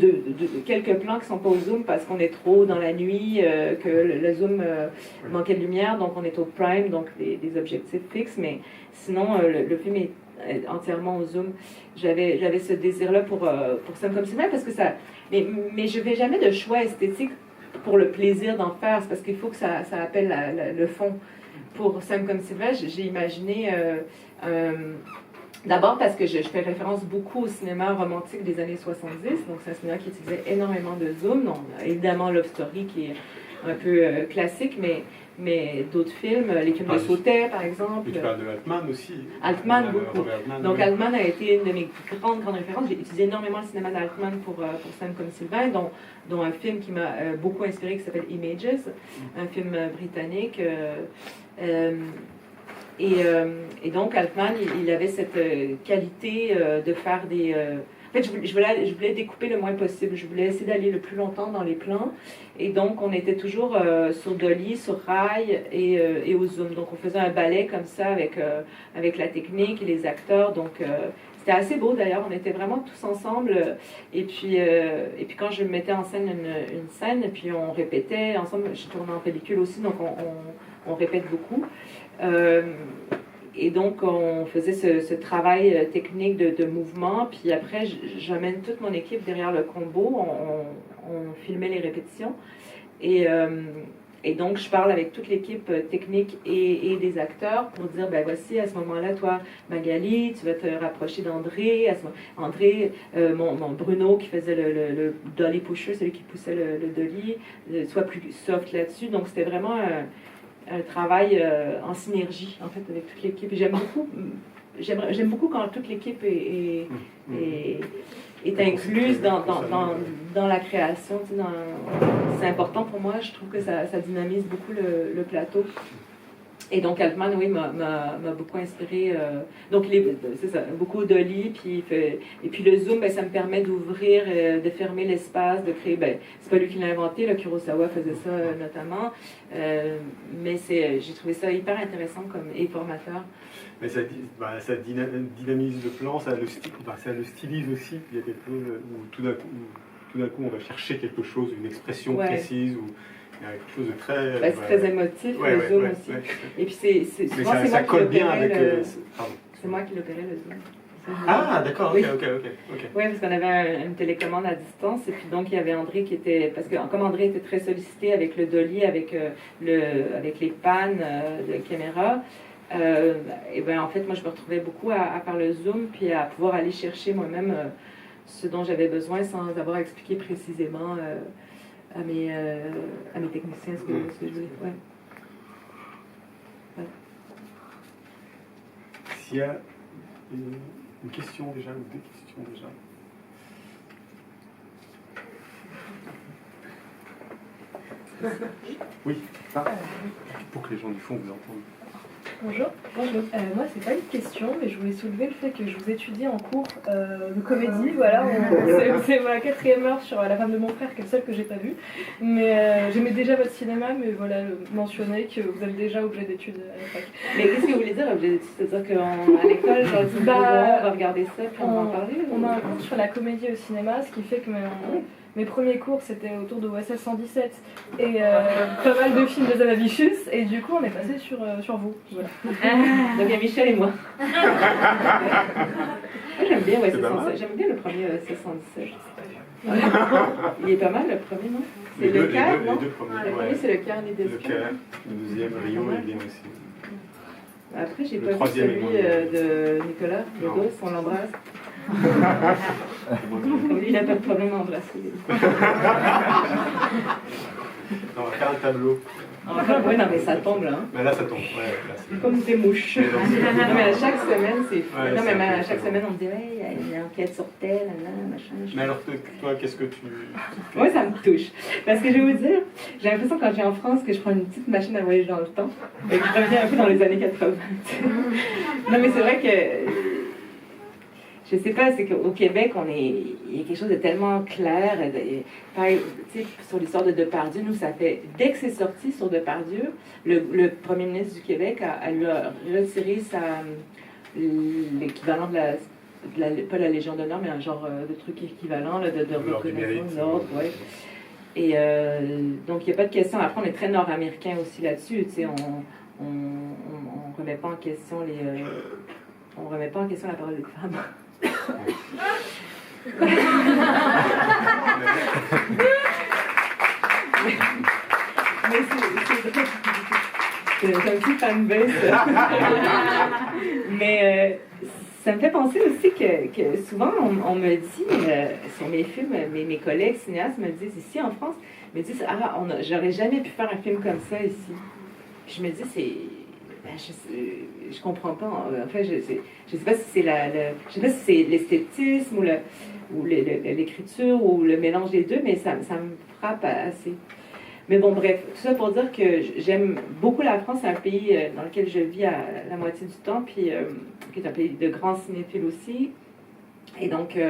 quelques plans qui ne sont pas au zoom parce qu'on est trop dans la nuit, que le zoom manquait de lumière, donc on est au prime, donc des objectifs fixes. Mais sinon, le film est entièrement au Zoom. J'avais ce désir-là pour Sam comme Sylvain parce que ça... Mais je ne fais jamais de choix esthétique pour le plaisir d'en faire. C'est parce qu'il faut que ça appelle le fond. Pour Sam comme Sylvain, j'ai imaginé... D'abord parce que je fais référence beaucoup au cinéma romantique des années 70, donc c'est un cinéma qui utilisait énormément de zoom, donc évidemment Love Story qui est un peu classique, mais d'autres films, les films de Sautet par exemple. Mais tu parles de Altman aussi. Altman beaucoup. Altman, donc oui. Altman a été une de mes grandes références. J'ai utilisé énormément le cinéma d'Altman pour Sam comme Sylvain, dont un film qui m'a beaucoup inspiré qui s'appelle Images, un film britannique. Et donc, Altman, il avait cette qualité de faire des... En fait, je voulais découper le moins possible. Je voulais essayer d'aller le plus longtemps dans les plans. Et donc, on était toujours sur dolly, sur rail et au zoom. Donc, on faisait un ballet comme ça avec la technique et les acteurs. Donc, c'était assez beau d'ailleurs. On était vraiment tous ensemble. Et puis quand je mettais en scène une scène, et puis on répétait ensemble. Je tournais en pellicule aussi, donc on répète beaucoup. Et donc, on faisait ce travail technique de mouvement. Puis après, j'amène toute mon équipe derrière le combo. On filmait les répétitions. Et donc, je parle avec toute l'équipe technique et des acteurs pour dire, ben voici, à ce moment-là, toi, Magali, tu vas te rapprocher d'André. André, mon Bruno qui faisait le dolly pusher, celui qui poussait le dolly, soit plus soft là-dessus. Donc, c'était vraiment un travail en synergie, en fait, avec toute l'équipe. J'aime beaucoup quand toute l'équipe est incluse dans la création. Tu sais, c'est important pour moi. Je trouve que ça dynamise beaucoup le plateau. Et donc, Altman, oui, m'a beaucoup inspiré. Donc, c'est ça, beaucoup dolly. Et puis, le zoom, ben, ça me permet d'ouvrir, de fermer l'espace, de créer. Ben, c'est pas lui qui l'a inventé, le Kurosawa faisait ça notamment. Mais j'ai trouvé ça hyper intéressant et formateur. Mais ça dynamise le plan, ça le stylise aussi. Il y a quelque chose où tout d'un coup, on va chercher quelque chose, une expression précise. Il y a quelque chose de très... Ben, c'est très émotif, le zoom aussi. Et puis, souvent, c'est ça colle bien avec... C'est moi qui l'opérais, le zoom. Ah, d'accord, ok. Oui, parce qu'on avait une télécommande à distance, et puis donc il y avait André qui était... Parce que comme André était très sollicité avec le dolly, avec les pannes de caméra, et ben en fait, moi, je me retrouvais beaucoup à faire le zoom, puis à pouvoir aller chercher moi-même ce dont j'avais besoin sans avoir expliqué précisément à mes techniciens ce que je voulais. Ouais. Voilà. S'il y a une question déjà, ou deux questions déjà. Oui, pour que les gens du fond vous entendent. Bonjour. Moi, c'est pas une question, mais je voulais soulever le fait que je vous étudie en cours de comédie. Voilà, c'est ma 4e heure sur La femme de mon frère, qui est le seul que j'ai pas vu. Mais j'aimais déjà votre cinéma, mais voilà, mentionner que vous êtes déjà objet d'études à la fac. Mais qu'est-ce que vous voulez dire objet d'études? C'est-à-dire qu'à l'école, genre, on va regarder ça, puis on va en parler? On a un cours sur la comédie au cinéma, ce qui fait que mes premiers cours, c'était autour de OSS 117 et pas mal de films de Zanavicius, et du coup, on est passé sur vous. Voilà. Donc, il y a Michel et moi. J'aime bien OSS 117. J'aime bien le premier OSS 117. Il est pas mal, le premier, non? C'est le Caire, non? Les deux premiers. Le premier, c'est le Caire des Le Caire, le deuxième, Rio, est bien aussi. Après, j'ai pas vu celui de Nicolas Ledos, on l'embrasse. Lui, il n'a pas de problème à embrasser. On va faire un tableau. Oui, non, mais ça tombe là. Hein. Mais là, ça tombe. Ouais, là, comme des mouches. Non, mais à chaque semaine, c'est fou. Ouais, non, mais à chaque semaine, on me dit, ouais, il y a une enquête sur tel, machin. Mais alors, toi, qu'est-ce que tu... Moi, ça me touche. Parce que je vais vous dire, j'ai l'impression quand je viens en France que je prends une petite machine à voyager dans le temps et que je reviens un peu dans les années 80. Non, mais c'est vrai que... Je sais pas, c'est qu'au Québec, il y a quelque chose de tellement clair. Pareil, sur l'histoire de Depardieu, nous, ça fait... Dès que c'est sorti sur Depardieu, le premier ministre du Québec a lui retiré l'équivalent pas la Légion d'honneur, mais un genre de truc équivalent là, de reconnaissance, l'ordre, ouais. Et donc, il n'y a pas de question. Après, on est très nord-américain aussi là-dessus. Tu sais, on remet pas en question on remet pas en question la parole des femmes. Mais c'est un petit fanbase. Mais ça me fait penser aussi que souvent on me dit, sur mes films, mes collègues cinéastes me disent ici en France, me disent j'aurais jamais pu faire un film comme ça ici. Puis je me dis je comprends pas. En fait, je sais pas si c'est je sais pas si c'est l'esthétisme ou l'écriture ou le mélange des deux, mais ça me frappe assez. Mais bon, bref, tout ça pour dire que j'aime beaucoup la France, c'est un pays dans lequel je vis à la moitié du temps, puis qui est un pays de grands cinéphiles aussi. Et donc, il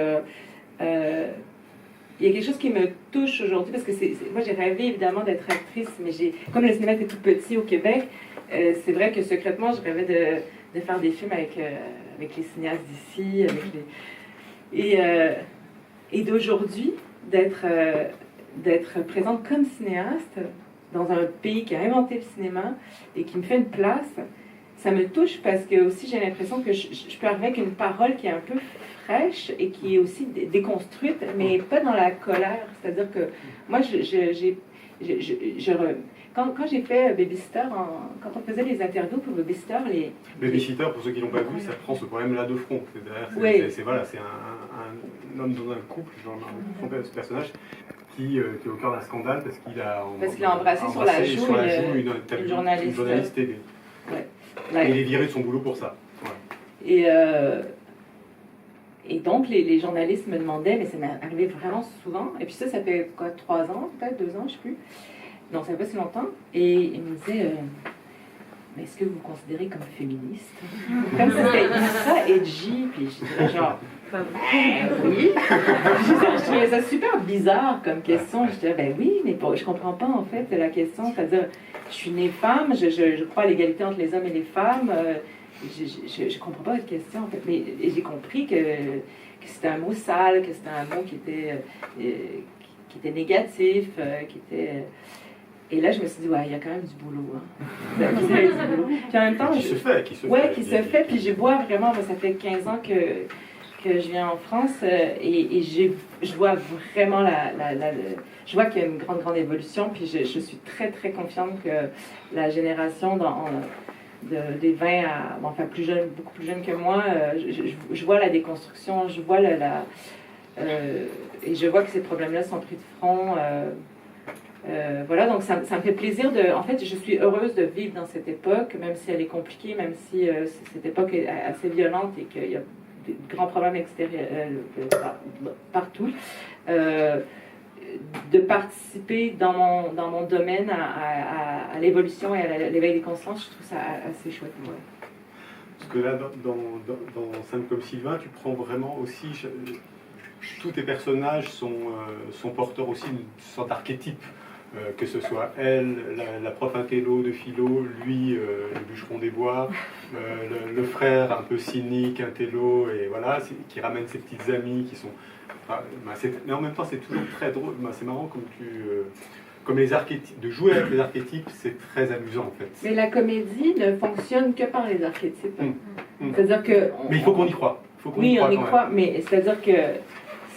y a quelque chose qui me touche aujourd'hui, parce que moi j'ai rêvé évidemment d'être actrice, mais comme le cinéma était tout petit au Québec, c'est vrai que secrètement je rêvais de faire des films avec les cinéastes d'ici, et d'aujourd'hui d'être présente comme cinéaste dans un pays qui a inventé le cinéma et qui me fait une place, ça me touche parce que aussi j'ai l'impression que je peux arriver avec une parole qui est un peu fraîche et qui est aussi déconstruite, mais pas dans la colère. C'est-à-dire que moi, quand j'ai fait Babysitter, quand on faisait les interviews pour Babysitter, Babysitter, pour ceux qui l'ont pas vu, ça prend ce problème-là de front. C'est un homme dans un couple, genre ce personnage, qui est au cœur d'un scandale parce qu'il a embrassé sur la joue une journaliste télé. Ouais. Et il est viré de son boulot pour ça. Ouais. Et donc, les journalistes me demandaient, mais ça m'est arrivé vraiment souvent, et puis ça fait quoi, 3 ans, peut-être 2 ans, je sais plus. Non, ça fait pas si longtemps. Et ils me disaient, mais est-ce que vous vous considérez comme féministe? Comme ça, c'était ultra edgy, puis je disais genre, oui. Je trouvais ça super bizarre comme question. Je disais, ben oui, mais je comprends pas en fait la question. C'est-à-dire, je suis née femme, je crois à l'égalité entre les hommes et les femmes. Je comprends pas votre question en fait. Mais j'ai compris que c'était un mot sale, que c'était un mot qui était négatif, qui était... Et là, je me suis dit, ouais, il y a quand même du boulot. Hein. Puis en même temps, qui se fait. Puis je vois vraiment, ça fait 15 ans que je viens en France et je vois vraiment je vois qu'il y a une grande évolution. Puis je suis très, très confiante que la génération des 20 à, enfin plus jeune, beaucoup plus jeune que moi, je vois la déconstruction, je vois et je vois que ces problèmes-là sont pris de front. Voilà, donc ça me fait plaisir en fait, je suis heureuse de vivre dans cette époque, même si elle est compliquée, même si cette époque est assez violente et qu'il y a des grands problèmes extérieurs partout. De participer dans mon domaine à l'évolution et à l'éveil des consciences, je trouve ça assez chouette. Ouais. Parce que là, dans Simple comme Sylvain, tu prends vraiment aussi... tous tes personnages sont porteurs aussi d'une sorte d'archétype. Que ce soit elle, la prof intello de philo, lui, le bûcheron des bois, le frère un peu cynique, intello, et voilà, qui ramène ses petites amies qui sont... mais en même temps, c'est toujours très drôle. C'est marrant comme les archétypes, de jouer avec les archétypes, c'est très amusant en fait. Mais la comédie ne fonctionne que par les archétypes. C'est-à-dire que... Mais il faut qu'on y croit. On y croit, mais c'est-à-dire que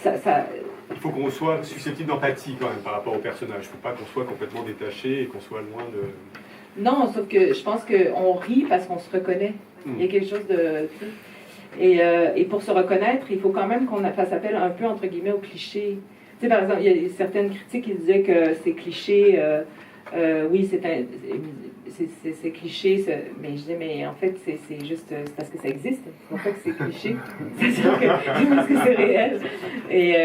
ça... Il faut qu'on soit susceptible d'empathie quand même par rapport au personnage. Il ne faut pas qu'on soit complètement détaché et qu'on soit loin de... Non, sauf que je pense qu'on rit parce qu'on se reconnaît. Il y a quelque chose de... Et pour se reconnaître, il faut quand même qu'on fasse appel un peu, entre guillemets, aux clichés. Tu sais, par exemple, il y a certaines critiques qui disaient que ces clichés... oui, c'est cliché, mais je dis, mais en fait, c'est juste parce que ça existe. C'est pour ça que c'est cliché. C'est parce que c'est réel. Et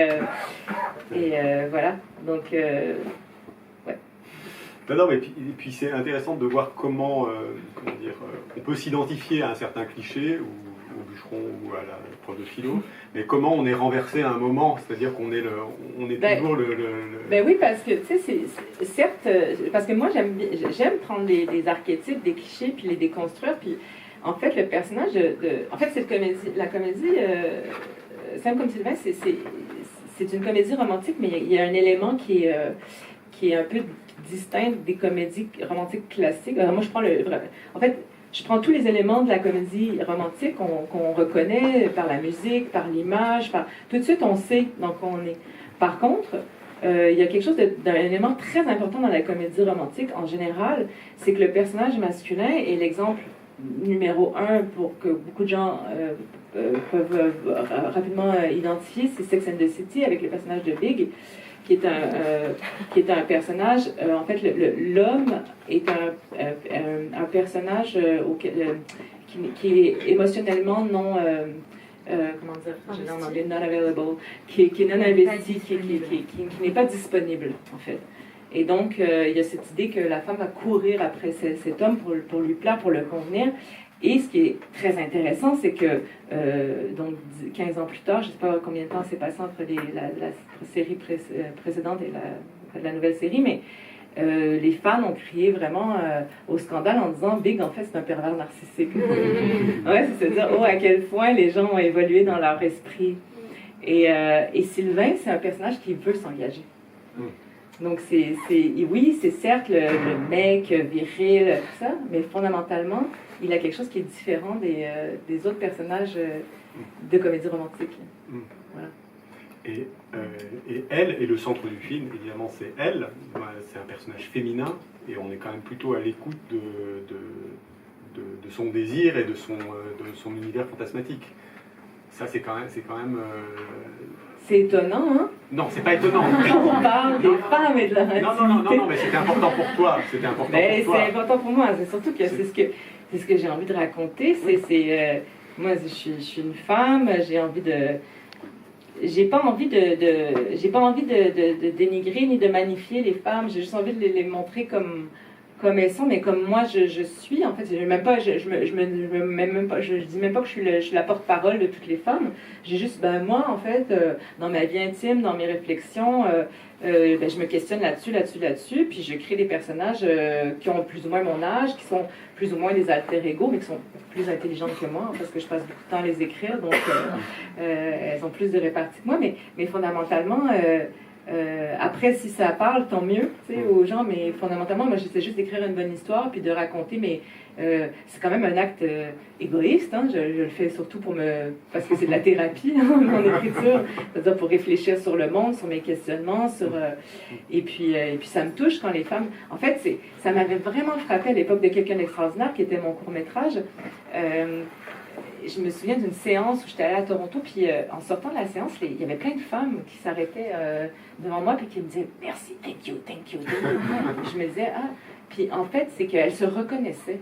voilà. Donc, ouais. Non, mais puis c'est intéressant de voir comment on peut s'identifier à un certain cliché, ou au bûcheron, ou à la prof de philo, mais comment on est renversé à un moment, c'est-à-dire qu'on est, toujours le... Ben oui, parce que, tu sais, c'est certes, parce que moi, j'aime prendre des archétypes, des clichés, puis les déconstruire, puis en fait, le personnage en fait, la comédie, Simple comme Sylvain, c'est une comédie romantique, mais il y a un élément qui est un peu distinct des comédies romantiques classiques. Alors, moi, je prends en fait, je prends tous les éléments de la comédie romantique qu'on reconnaît par la musique, par l'image, tout de suite on sait dans quoi on est. Par contre, il y a quelque chose d'un élément très important dans la comédie romantique en général, c'est que le personnage masculin est l'exemple numéro 1 pour que beaucoup de gens peuvent rapidement identifier, c'est Sex and the City avec le personnage de Big, qui est un personnage, en fait l'homme est un personnage qui est émotionnellement non, comment dire, je l'ai en anglais, not available, qui est non investi, qui n'est pas disponible en fait. Et donc il y a cette idée que la femme va courir après cet homme pour lui plaire, pour le convenir. Et ce qui est très intéressant, c'est que donc 15 ans plus tard, je ne sais pas combien de temps s'est passé entre la série précédente et la nouvelle série, mais les fans ont crié vraiment au scandale en disant « Big, en fait, c'est un pervers narcissique. » Ouais, c'est-à-dire, oh, à quel point les gens ont évolué dans leur esprit. Et Sylvain, c'est un personnage qui veut s'engager. Donc, oui, c'est certes le mec viril, tout ça, mais fondamentalement, il a quelque chose qui est différent des autres personnages de comédie romantique. Voilà. Et elle est le centre du film, évidemment, c'est elle. C'est un personnage féminin, et on est quand même plutôt à l'écoute de son désir et de son univers fantasmatique. Ça, c'est quand même c'est étonnant, hein? Non, c'est pas étonnant. On parle des femmes et de leur intimité. Non, mais c'était important pour toi. C'était important pour toi. C'est important pour moi. C'est surtout que c'est ce que j'ai envie de raconter. Moi, je suis une femme. J'ai pas envie de dénigrer ni de magnifier les femmes. J'ai juste envie de les montrer comme elles sont, mais comme moi je suis. En fait, je dis même pas que je suis la porte-parole de toutes les femmes. J'ai juste, moi, en fait, dans ma vie intime, dans mes réflexions, je me questionne là-dessus, puis je crée des personnages qui ont plus ou moins mon âge, qui sont plus ou moins des alter-ego, mais qui sont plus intelligentes que moi, parce que je passe beaucoup de temps à les écrire, donc elles ont plus de répartie que moi, mais fondamentalement... après, si ça parle, tant mieux aux gens, mais fondamentalement, moi, j'essaie juste d'écrire une bonne histoire puis de raconter, mais c'est quand même un acte égoïste. Hein, je le fais surtout parce que c'est de la thérapie, hein, mon écriture, c'est-à-dire pour réfléchir sur le monde, sur mes questionnements, et puis ça me touche quand les femmes... En fait, ça m'avait vraiment frappé à l'époque de Quelqu'un d'extraordinaire, qui était mon court-métrage. Je me souviens d'une séance où j'étais allée à Toronto, puis en sortant de la séance, il y avait plein de femmes qui s'arrêtaient devant moi, puis qui me disaient « Merci, thank you, thank you. » Je me disais « Ah ». Puis en fait, c'est qu'elles se reconnaissaient.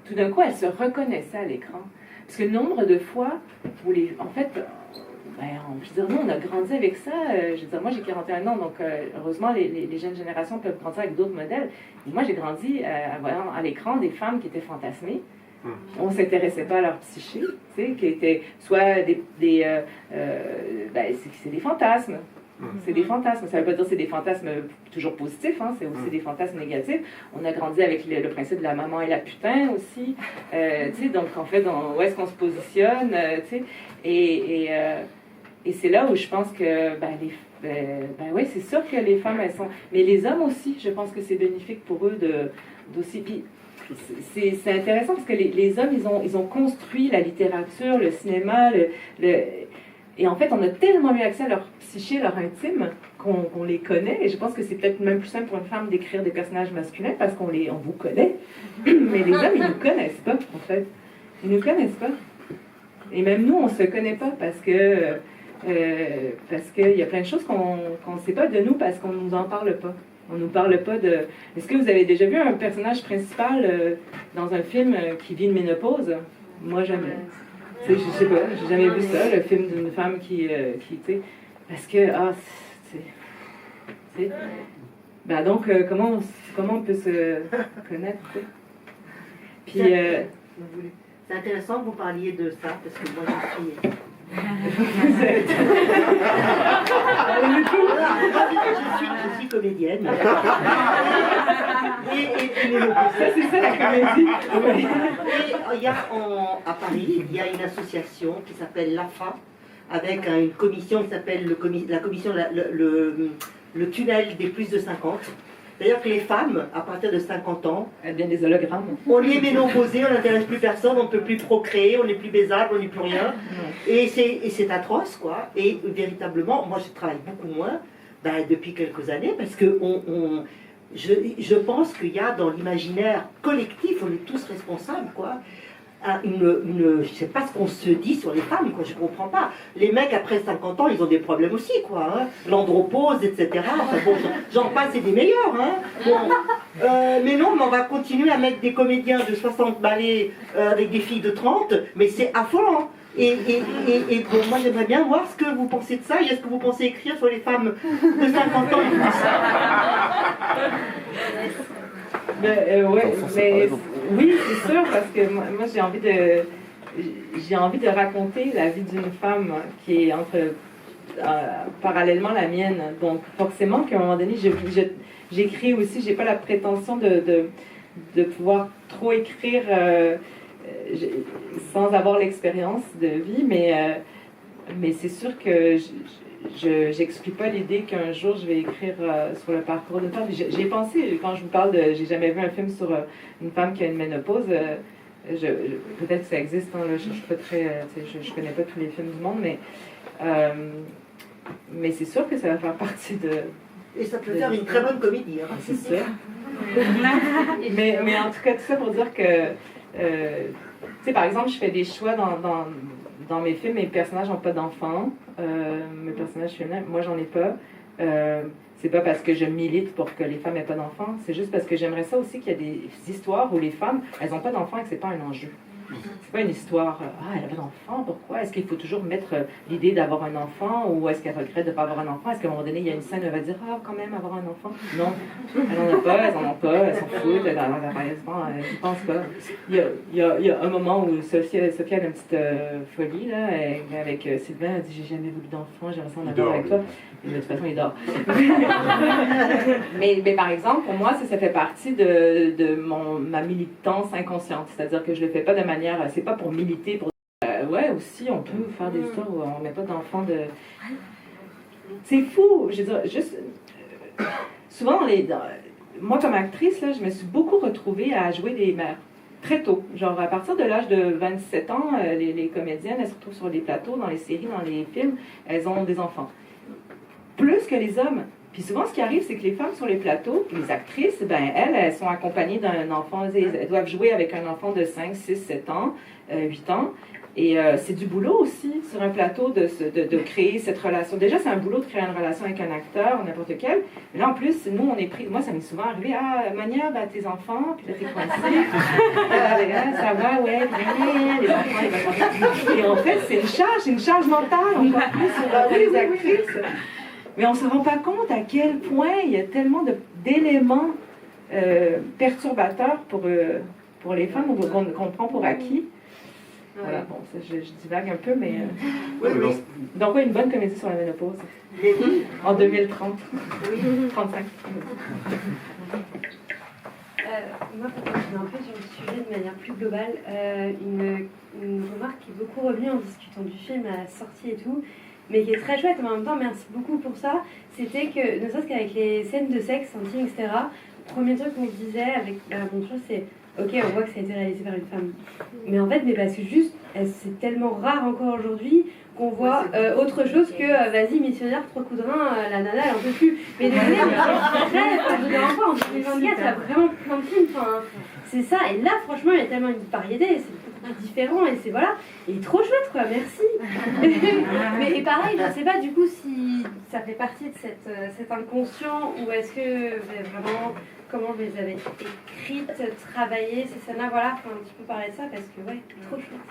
Tout d'un coup, elles se reconnaissaient à l'écran. Parce que le nombre de fois où en fait, je veux dire, nous, on a grandi avec ça. Je veux dire, moi, j'ai 41 ans, donc heureusement, les jeunes générations peuvent grandir avec d'autres modèles. Et moi, j'ai grandi voyant à l'écran des femmes qui étaient fantasmées. On ne s'intéressait pas à leur psyché, qui étaient soit c'est des fantasmes. C'est des fantasmes. Ça ne veut pas dire que c'est des fantasmes toujours positifs, hein, c'est aussi des fantasmes négatifs. On a grandi avec le principe de la maman et la putain aussi. Donc, en fait, où est-ce qu'on se positionne? Et c'est là où je pense que, oui, c'est sûr que les femmes, elles sont... Mais les hommes aussi, je pense que c'est bénéfique pour eux d'aussi... Puis, c'est intéressant parce que les hommes, ils ont construit la littérature, le cinéma, et en fait, on a tellement eu accès à leur psyché, leur intime, qu'on les connaît. Et je pense que c'est peut-être même plus simple pour une femme d'écrire des personnages masculins parce on vous connaît. Mais les hommes, ils ne nous connaissent pas, en fait. Ils ne nous connaissent pas. Et même nous, on ne se connaît pas parce qu'il y a plein de choses qu'on ne sait pas de nous parce qu'on ne nous en parle pas. On ne nous parle pas de... Est-ce que vous avez déjà vu un personnage principal dans un film qui vit une ménopause? Moi, jamais. Je sais pas, j'ai jamais vu ça, le film d'une femme qui tu sais... Parce que, donc, comment on peut se connaître, tu sais? Puis... c'est intéressant que vous parliez de ça, parce que moi, je suis comédienne. C'est ça la comédie. Et à Paris, il y a une association qui s'appelle l'AFA, avec une commission qui s'appelle le tunnel des plus de 50. C'est-à-dire que les femmes, à partir de 50 ans, Elles deviennent des hologrammes. on y est ménopausé, on n'intéresse plus personne, on ne peut plus procréer, on n'est plus baisable, on n'est plus rien. Et c'est atroce, quoi. Et véritablement, moi je travaille beaucoup moins depuis quelques années parce que je pense qu'il y a dans l'imaginaire collectif, on est tous responsables, quoi. Je ne sais pas ce qu'on se dit sur les femmes, quoi, je ne comprends pas. Les mecs, après 50 ans, ils ont des problèmes aussi, quoi. Hein. L'andropause, etc. Enfin, bon, j'en passe, c'est des meilleurs. Hein. Bon. Mais non, mais on va continuer à mettre des comédiens de 60 ballets avec des filles de 30, mais c'est affolant. Et bon, moi, j'aimerais bien voir ce que vous pensez de ça. Et est-ce que vous pensez écrire sur les femmes de 50 ans et plus? Oui, c'est sûr, parce que moi j'ai envie de raconter la vie d'une femme qui est parallèlement la mienne. Donc forcément qu'à un moment donné, j'écris aussi, j'ai pas la prétention de pouvoir trop écrire sans avoir l'expérience de vie, mais c'est sûr que j'exclus pas l'idée qu'un jour je vais écrire sur le parcours d'une femme. J'ai pensé, quand je vous parle de... J'ai jamais vu un film sur une femme qui a une ménopause. Peut-être que ça existe, hein, là, je suis pas très... je connais pas tous les films du monde, mais c'est sûr que ça va faire partie de... Et ça peut faire une très bonne comédie. Hein. C'est sûr. mais en tout cas, tout ça pour dire que... tu sais, par exemple, je fais des choix dans mes films, mes personnages n'ont pas d'enfants. Mes personnages féminins, moi j'en ai pas. C'est pas parce que je milite pour que les femmes n'aient pas d'enfants, c'est juste parce que j'aimerais ça aussi qu'il y a des histoires où les femmes, elles n'ont pas d'enfants et que c'est pas un enjeu. C'est pas une histoire, elle n'a pas d'enfant, pourquoi? Est-ce qu'il faut toujours mettre l'idée d'avoir un enfant ou est-ce qu'elle regrette de ne pas avoir un enfant? Est-ce qu'à un moment donné, il y a une scène où elle va dire, quand même, avoir un enfant? Non, elles n'en ont pas, elles n'en ont pas, elles s'en foutent, elles ne pensent pas. Il y a un moment où Sophie a une petite folie, là, avec Sylvain, elle dit, j'ai jamais voulu d'enfant, j'aimerais ça en avoir avec toi. Et de toute façon, il dort. mais par exemple, pour moi, ça fait partie de ma militance inconsciente. C'est-à-dire que je le fais pas de manière... C'est pas pour militer, pour... ouais, aussi, on peut faire des histoires où on met pas d'enfants de... C'est fou! Je veux dire, juste... souvent, moi, comme actrice, là, je me suis beaucoup retrouvée à jouer des mères. Très tôt. Genre, à partir de l'âge de 27 ans, les comédiennes, elles se retrouvent sur les plateaux, dans les séries, dans les films, elles ont des enfants. Plus que les hommes. Puis souvent, ce qui arrive, c'est que les femmes sur les plateaux, les actrices, elles sont accompagnées d'un enfant. Elles doivent jouer avec un enfant de 5, 6, 7 ans, 8 ans. Et c'est du boulot aussi, sur un plateau, de créer cette relation. Déjà, c'est un boulot de créer une relation avec un acteur, n'importe quel. Mais là, en plus, nous, on est pris... Moi, ça m'est souvent arrivé, Mania, tes enfants, puis là, t'es coincé. Ça va, ouais, bien, les enfants, et en fait, c'est une charge mentale, encore plus sur les actrices. Mais on ne se rend pas compte à quel point il y a tellement d'éléments perturbateurs pour les femmes qu'on prend pour acquis. Voilà, bon, ça, je divague un peu, mais... Donc, oui, une bonne comédie sur la ménopause. En 2030. 35. Moi, pour continuer un peu sur le sujet de manière plus globale, une remarque qui est beaucoup revenue en discutant du film à la sortie et tout, mais qui est très chouette, mais en même temps, merci beaucoup pour ça, c'était que, ne serait-ce qu'avec les scènes de sexe, intime, etc., le premier truc qu'on disait avec la bonne chose, c'est ok, on voit que ça a été réalisé par une femme. Mais en fait, parce que juste, c'est tellement rare encore aujourd'hui qu'on voit autre chose que vas-y, missionnaire, 3 coups de rein, la nana, elle en peut plus. Mais désolé, je ne dérange pas, en 2024, il y a vraiment plein de films, c'est ça. Et là, franchement, il y a tellement une variété, c'est différent, et c'est voilà. Et trop chouette, quoi, merci. Mais et pareil, je ne sais pas du coup si ça fait partie de cet inconscient, ou est-ce que vraiment. Comment vous les avez écrites, travaillées, ces scènes-là, voilà, faut un petit peu parler de ça parce que, ouais, trop chouette.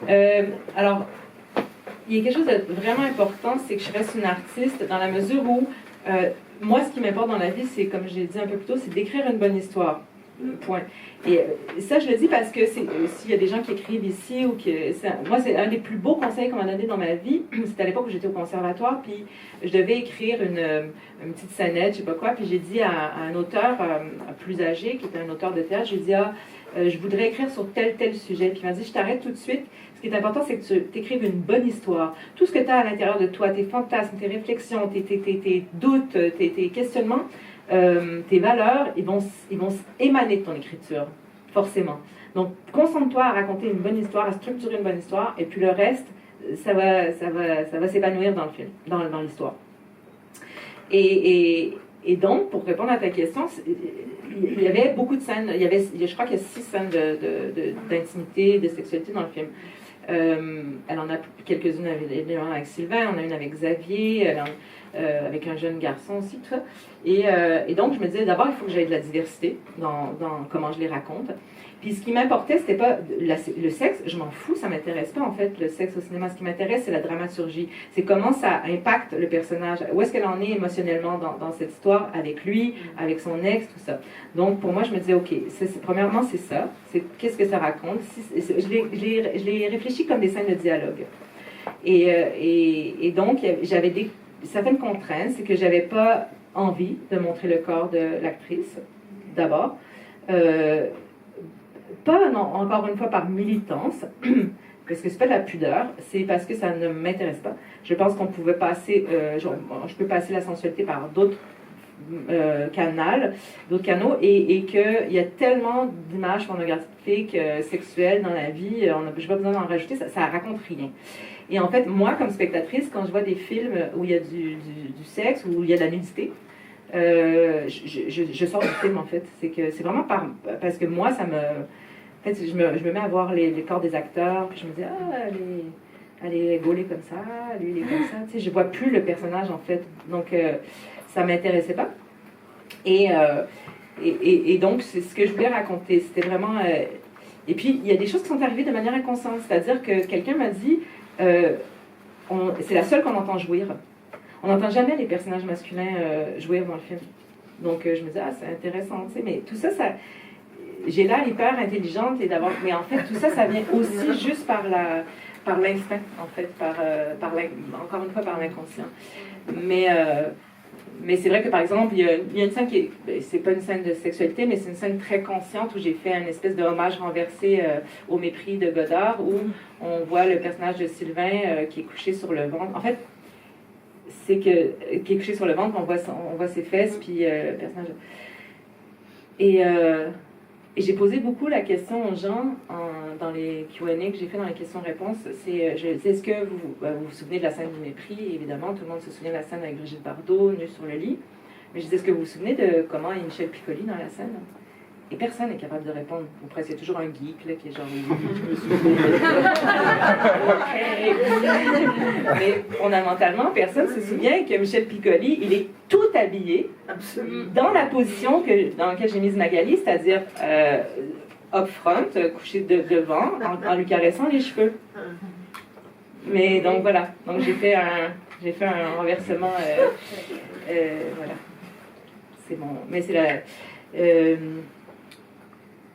Merci. Alors, il y a quelque chose de vraiment important, c'est que je reste une artiste dans la mesure où, moi, ce qui m'importe dans la vie, c'est, comme je l'ai dit un peu plus tôt, c'est d'écrire une bonne histoire. Point. Et ça, je le dis parce que s'il y a des gens qui écrivent ici ou moi, c'est un des plus beaux conseils qu'on m'a donné dans ma vie. C'était à l'époque où j'étais au conservatoire, puis je devais écrire une petite scénette, je sais pas quoi, puis j'ai dit à un auteur plus âgé, qui était un auteur de théâtre, j'ai dit je voudrais écrire sur tel sujet. Puis il m'a dit, je t'arrête tout de suite. Ce qui est important, c'est que tu écrives une bonne histoire. Tout ce que tu as à l'intérieur de toi, tes fantasmes, tes réflexions, tes doutes, tes questionnements, tes valeurs, ils vont émaner de ton écriture, forcément. Donc, concentre-toi à raconter une bonne histoire, à structurer une bonne histoire, et puis le reste, ça va s'épanouir dans le film, dans l'histoire. Et donc, pour répondre à ta question, il y avait beaucoup de scènes, je crois qu'il y a 6 scènes d'intimité, de sexualité dans le film. Elle en a quelques-unes avec Sylvain, on a une avec Xavier, avec un jeune garçon aussi, tout ça. Et donc, je me disais, d'abord, il faut que j'aie de la diversité dans comment je les raconte. Puis ce qui m'importait, c'était pas le sexe, je m'en fous, ça m'intéresse pas en fait, le sexe au cinéma. Ce qui m'intéresse, c'est la dramaturgie. C'est comment ça impacte le personnage, où est-ce qu'elle en est émotionnellement dans cette histoire, avec lui, avec son ex, tout ça. Donc pour moi, je me disais, ok, premièrement, c'est ça, c'est qu'est-ce que ça raconte. Je l'ai réfléchi comme des scènes de dialogue. Et donc, j'avais certaines contraintes, c'est que j'avais pas envie de montrer le corps de l'actrice, d'abord. Pas, non, encore une fois, par militance, parce que c'est pas de la pudeur, c'est parce que ça ne m'intéresse pas. Je pense qu'on pouvait passer, je peux passer la sensualité par d'autres canaux, et qu'il y a tellement d'images pornographiques, sexuelles dans la vie, je n'ai pas besoin d'en rajouter, ça raconte rien. Et en fait, moi, comme spectatrice, quand je vois des films où il y a du sexe, où il y a de la nudité, je sors du film, en fait. C'est vraiment parce que moi, ça me... En fait, je me mets à voir les corps des acteurs, puis je me dis, elle est gaulée comme ça, lui, il est comme ça. Tu sais, je vois plus le personnage, en fait. Donc, ça m'intéressait pas. Et donc, c'est ce que je voulais raconter. C'était vraiment... Et puis, il y a des choses qui sont arrivées de manière inconsciente. C'est-à-dire que quelqu'un m'a dit, c'est la seule qu'on entend jouir. On n'entend jamais les personnages masculins jouir dans le film. Donc, je me dis, c'est intéressant, tu sais. Mais tout ça, j'ai l'air hyper intelligente mais en fait, tout ça, ça vient aussi juste par l'instinct, en fait, encore une fois, par l'inconscient. Mais c'est vrai que, par exemple, il y a une scène c'est pas une scène de sexualité, mais c'est une scène très consciente où j'ai fait une espèce de hommage renversé au mépris de Godard, où on voit le personnage de Sylvain qui est couché sur le ventre. En fait, qui est couché sur le ventre, on voit ses fesses, puis le personnage... Et j'ai posé beaucoup la question aux gens dans les Q&A que j'ai fait dans les questions-réponses. Est-ce que vous vous souvenez de la scène du mépris? Évidemment, tout le monde se souvient de la scène avec Brigitte Bardot, nue sur le lit. Mais je disais, est-ce que vous vous souvenez de comment est Michel Piccoli dans la scène? Et personne n'est capable de répondre. Ou presque, il y a toujours un geek là, qui est genre, oui, je me souviens. Mais fondamentalement, personne ne se souvient que Michel Piccoli, il est tout habillé dans la position dans laquelle j'ai mise Magali, c'est-à-dire up front, couché devant, en lui caressant les cheveux. Mais donc voilà. Donc j'ai fait un renversement. Voilà. C'est bon. Mais c'est la.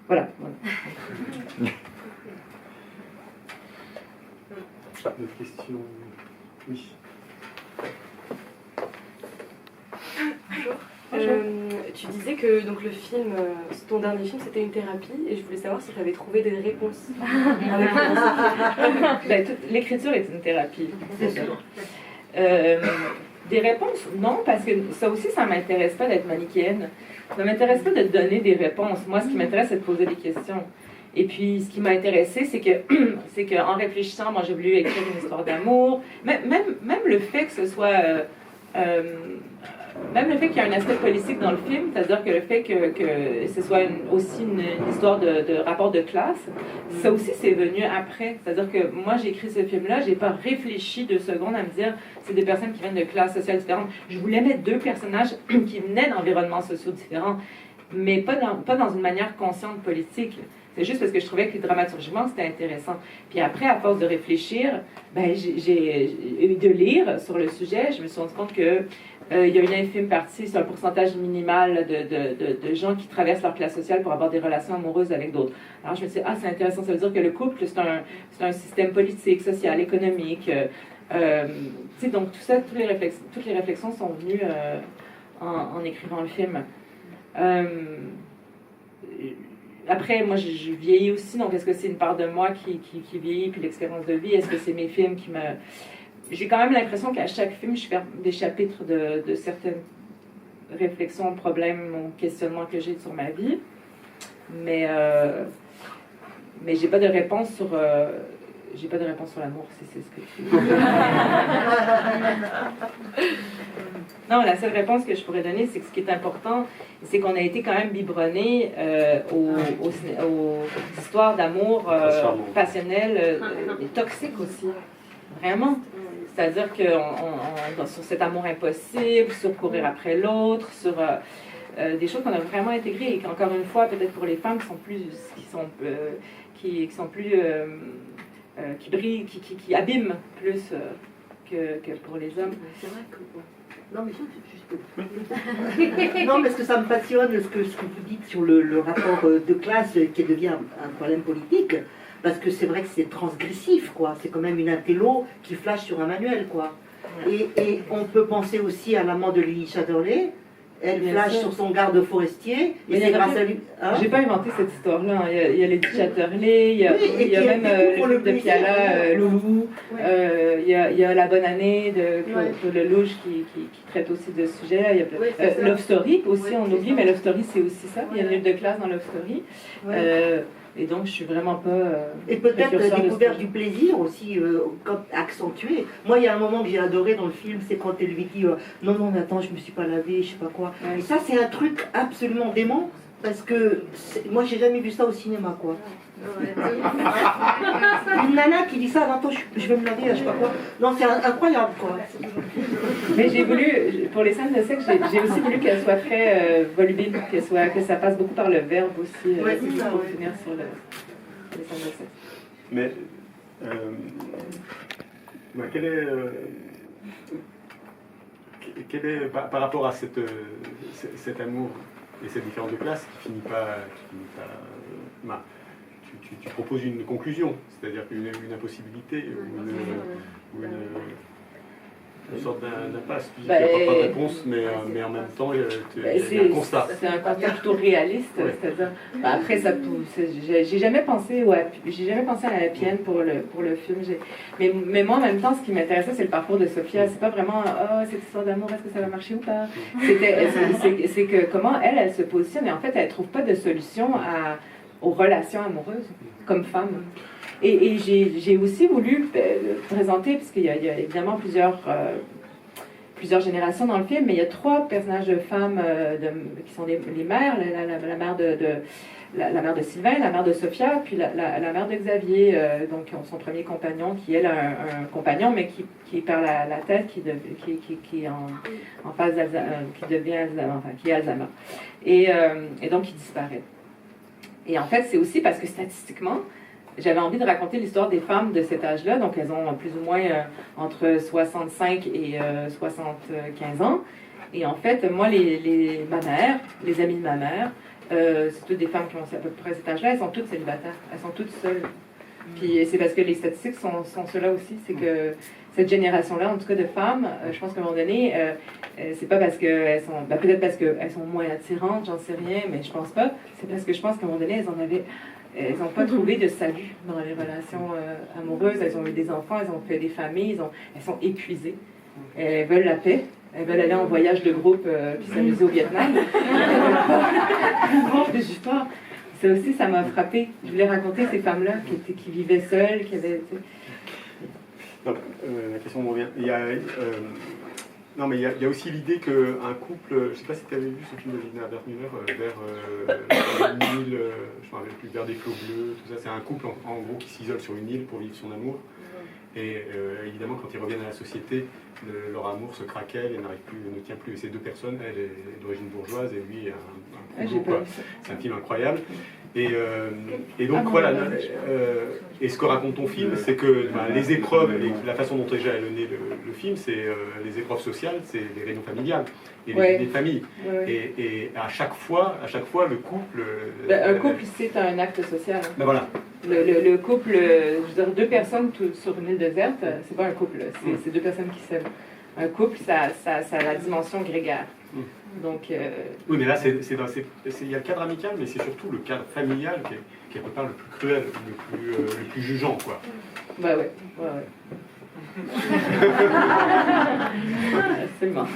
Voilà. D'autres questions? Oui. Bonjour. Tu disais que donc, le film, ton dernier film, c'était une thérapie, et je voulais savoir si tu avais trouvé des réponses. L'écriture est une thérapie, c'est sûr. Des réponses, non, parce que ça aussi, ça ne m'intéresse pas d'être manichéenne. Ça ne m'intéresse pas de donner des réponses. Moi, ce qui m'intéresse, c'est de poser des questions. Et puis, ce qui m'a intéressé, c'est qu'en réfléchissant, moi, j'ai voulu écrire une histoire d'amour. Même le fait que ce soit... même le fait qu'il y ait un aspect politique dans le film, c'est-à-dire que le fait que ce soit aussi une histoire de rapport de classe, ça aussi, c'est venu après. C'est-à-dire que moi, j'ai écrit ce film-là, j'ai pas réfléchi 2 secondes à me dire c'est des personnes qui viennent de classes sociales différentes. Je voulais mettre 2 personnages qui venaient d'environnements sociaux différents, mais pas dans une manière consciente politique. C'est juste parce que je trouvais que dramaturgiquement, c'était intéressant. Puis après, à force de réfléchir, de lire sur le sujet, je me suis rendu compte que il y a une infime partie, c'est un pourcentage minimal de gens qui traversent leur classe sociale pour avoir des relations amoureuses avec d'autres. Alors je me suis dit, c'est intéressant, ça veut dire que le couple, c'est un système politique, social, économique. Donc tout ça, toutes les réflexions sont venues en écrivant le film. Après, moi, je vieillis aussi, donc est-ce que c'est une part de moi qui vieillit, puis l'expérience de vie? Est-ce que c'est mes films qui me... J'ai quand même l'impression qu'à chaque film, je fais des chapitres de certaines réflexions, problèmes ou questionnements que j'ai sur ma vie. Mais j'ai pas de réponse sur j'ai pas de réponse sur l'amour, si c'est ce que tu veux. Non, la seule réponse que je pourrais donner, c'est que ce qui est important, c'est qu'on a été quand même biberonnés aux histoires d'amour passionnelles et toxiques aussi. Vraiment. C'est-à-dire que sur cet amour impossible, sur courir après l'autre, sur des choses qu'on a vraiment intégrées et qu'encore une fois, peut-être pour les femmes qui brillent, qui abîment plus que pour les hommes. C'est vrai que... Non, mais juste... Non, parce que ça me passionne ce que vous dites sur le rapport de classe qui devient un problème politique. Parce que c'est vrai que c'est transgressif, quoi. C'est quand même une intello qui flash sur un manuel, quoi. Et on peut penser aussi à l'amant de Lily Chatterley. Elle flash sur son garde forestier. Et c'est grâce à lui. Hein? J'ai pas inventé cette histoire-là. Il y a Lily Chatterley, il y a même le livre de Piala, Loulou. Il y a La Bonne Année de Claude Lelouch qui traite aussi de ce sujet-là. Love Story aussi, on oublie, mais Love Story c'est aussi ça. Il y a une lutte de classe dans Love Story. Et donc, je suis vraiment pas... et peut-être la découverte du plaisir aussi, accentuée. Moi, il y a un moment que j'ai adoré dans le film, c'est quand elle lui dit non, non, attends, je me suis pas lavée, je sais pas quoi. Ouais. Et ça, c'est un truc absolument dément, parce que moi, j'ai jamais vu ça au cinéma, quoi. Une nana qui dit ça, attends, je vais me laver, je sais pas quoi. Non, c'est incroyable, quoi. Mais j'ai voulu, pour les scènes de sexe, j'ai aussi voulu qu'elle soit très volubile, que ça passe beaucoup par le verbe aussi, pour finir sur les scènes de sexe. Mais quel est par rapport à cet amour et cette différence de classe qui finit pas tu proposes une conclusion, c'est-à-dire une impossibilité ou une sorte d'impasse. Tu dis qu'il n'y a pas de réponse, mais en même temps, il y a un constat. C'est un constat plutôt réaliste, c'est-à-dire... après, j'ai jamais pensé à la happy end pour le film. Mais moi, en même temps, ce qui m'intéressait, c'est le parcours de Sophia. C'est pas vraiment cette histoire d'amour, est-ce que ça va marcher ou pas? C'est que comment elle se positionne, et en fait, elle trouve pas de solution aux relations amoureuses comme femme. Et j'ai aussi voulu présenter, puisqu'il y a évidemment plusieurs générations dans le film, mais il y a 3 personnages de femmes qui sont les mères, la mère de Sylvain, la mère de Sophia, puis la mère de Xavier, donc son premier compagnon, qui elle a un compagnon, mais qui perd la tête, qui est en phase qui devient Alzheimer, enfin qui est Alzheimer. Et donc il disparaît. Et en fait, c'est aussi parce que statistiquement, j'avais envie de raconter l'histoire des femmes de cet âge-là. Donc, elles ont plus ou moins entre 65 et 75 ans. Et en fait, moi, ma mère, les amis de ma mère, c'est toutes des femmes qui ont à peu près cet âge-là, elles sont toutes célibataires. Elles sont toutes seules. Puis c'est parce que les statistiques sont ceux-là aussi. C'est que cette génération-là, en tout cas de femmes, je pense qu'à un moment donné, c'est pas parce qu'elles sont... peut-être parce qu'elles sont moins attirantes, j'en sais rien, mais je pense pas. C'est parce que je pense qu'à un moment donné, elles n'ont pas trouvé de salut dans les relations amoureuses. Elles ont eu des enfants, elles ont fait des familles, elles sont épuisées. Elles veulent la paix. Elles veulent aller en voyage de groupe puis s'amuser au Vietnam. Je ne juge pas. Ça aussi, ça m'a frappée. Je voulais raconter ces femmes-là qui vivaient seules, qui avaient... Donc, la question me revient. Il y a aussi l'idée qu'un couple, je ne sais pas si tu avais vu ce film de Lina Wertmüller, vers une île, je ne me rappelle plus, vers des flots bleus, tout ça. C'est un couple en gros qui s'isole sur une île pour vivre son amour. Et évidemment, quand ils reviennent à la société, leur amour se craquelle et ne tient plus. Et ces 2 personnes, elle est d'origine bourgeoise et lui un couple. C'est un film incroyable. Et donc voilà, et ce que raconte ton film, c'est que les épreuves, et la façon dont déjà est mené le film, c'est les épreuves sociales, c'est les réunions familiales et les familles. Ouais. Et à chaque fois, le couple... un couple, c'est un acte social. Hein. Ben voilà. Le couple, je veux dire, 2 personnes sur une île déserte, c'est pas un couple, c'est 2 personnes qui s'aiment. Un couple, ça a la dimension grégaire. Donc, oui, mais là, il y a le cadre amical, mais c'est surtout le cadre familial qui est peut-être le plus cruel, le plus jugeant, quoi. Bah ouais. Absolument.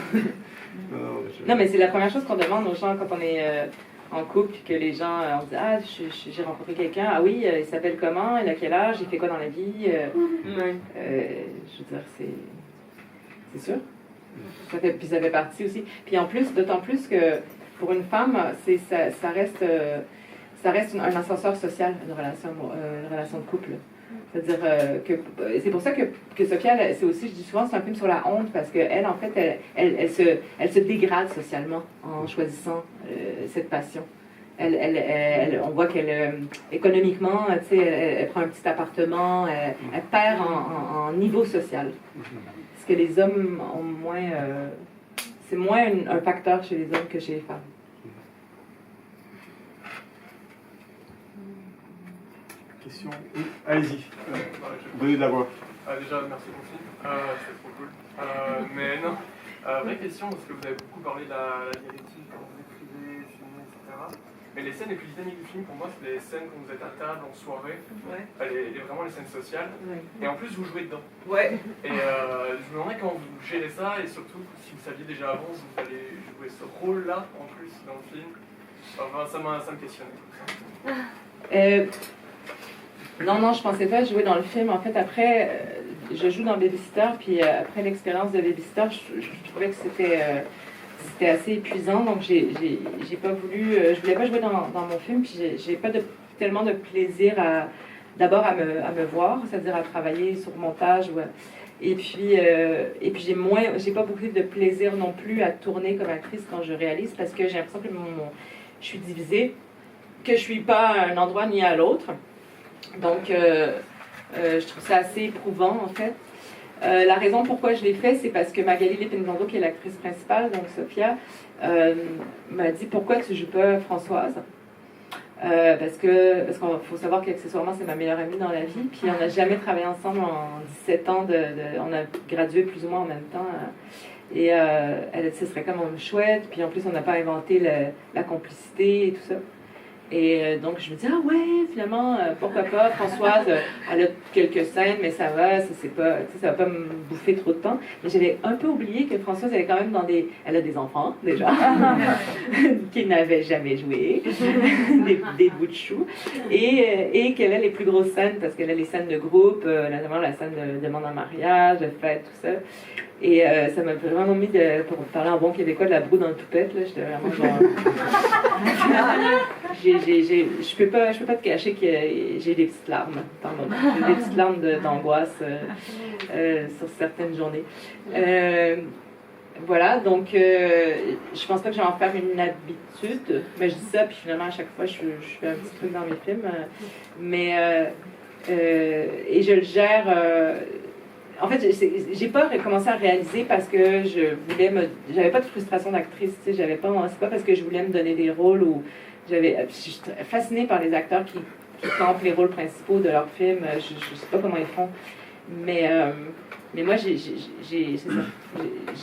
Non, Non, mais c'est la première chose qu'on demande aux gens quand on est en couple, que les gens, on dit, ah, j'ai rencontré quelqu'un, ah oui, il s'appelle comment, il a quel âge, il fait quoi dans la vie. Je veux dire, c'est sûr. Puis ça fait partie aussi. Puis en plus, d'autant plus que pour une femme, ça reste un ascenseur social, une relation de couple. C'est-à-dire que c'est pour ça que Sophia, c'est aussi, je dis souvent, c'est un film sur la honte, parce qu'elle, en fait, elle se dégrade socialement en choisissant cette passion. On voit qu'elle, économiquement, tu sais, elle prend un petit appartement, elle perd en niveau social. Parce que les hommes ont moins... c'est moins un facteur chez les hommes que chez les femmes. Question. Oui, allez-y. Donnez de la voix. Déjà, merci pour le film. C'est trop cool. Mais non, vraie question, parce que vous avez beaucoup parlé de la directive quand vous écrivez, filmez, etc. Mais les scènes les plus dynamiques du film, pour moi, c'est les scènes quand vous êtes à table, en soirée. Vraiment les scènes sociales. Et en plus, vous jouez dedans. Et je me demandais comment vous gérez ça, et surtout, si vous saviez déjà avant, vous allez jouer ce rôle-là, en plus, dans le film. Enfin, ça me questionnait. Non, je pensais pas jouer dans le film. En fait, après, je joue dans Babysitter, puis après l'expérience de Babysitter, je trouvais que c'était assez épuisant, donc j'ai pas voulu... je voulais pas jouer dans mon film, puis j'ai pas tellement de plaisir d'abord à me voir, c'est-à-dire à travailler sur montage. Et puis j'ai pas beaucoup de plaisir non plus à tourner comme actrice quand je réalise, parce que j'ai l'impression que je suis divisée, que je suis pas à un endroit ni à l'autre. Donc, je trouve ça assez éprouvant, en fait. La raison pourquoi je l'ai fait, c'est parce que Magali Lipinzondo, qui est l'actrice principale, donc Sophia, m'a dit « Pourquoi tu joues pas Françoise ?» Parce qu'il faut savoir qu'accessoirement, c'est ma meilleure amie dans la vie, puis on n'a jamais travaillé ensemble en 17 ans, on a gradué plus ou moins en même temps. Et elle a dit « Ce serait quand même chouette », puis en plus, on n'a pas inventé la complicité et tout ça. Et donc, je me dis, ah ouais, finalement, pourquoi pas, Françoise, elle a quelques scènes, mais ça va pas me bouffer trop de temps. Mais j'avais un peu oublié que Françoise, elle est quand même elle a des enfants, déjà, qui n'avaient jamais joué, des bouts de chou, et qu'elle a les plus grosses scènes, parce qu'elle a les scènes de groupe, notamment la scène de demande en mariage, de fête, tout ça. Et ça m'a vraiment mis, pour parler en bon québécois, de la broue dans le toupette, là, j'étais vraiment genre... Je peux pas te cacher que j'ai des petites larmes, pardon. J'ai des petites larmes d'angoisse sur certaines journées. Voilà, donc je pense pas que je vais en faire une habitude, mais je dis ça, puis finalement à chaque fois je fais un petit truc dans mes films. Et je le gère... en fait, j'ai pas commencé à réaliser parce que j'avais pas de frustration d'actrice, tu sais, c'est pas parce que je voulais me donner des rôles ou je suis fascinée par les acteurs qui campent les rôles principaux de leurs films. Je sais pas comment ils font, mais moi j'ai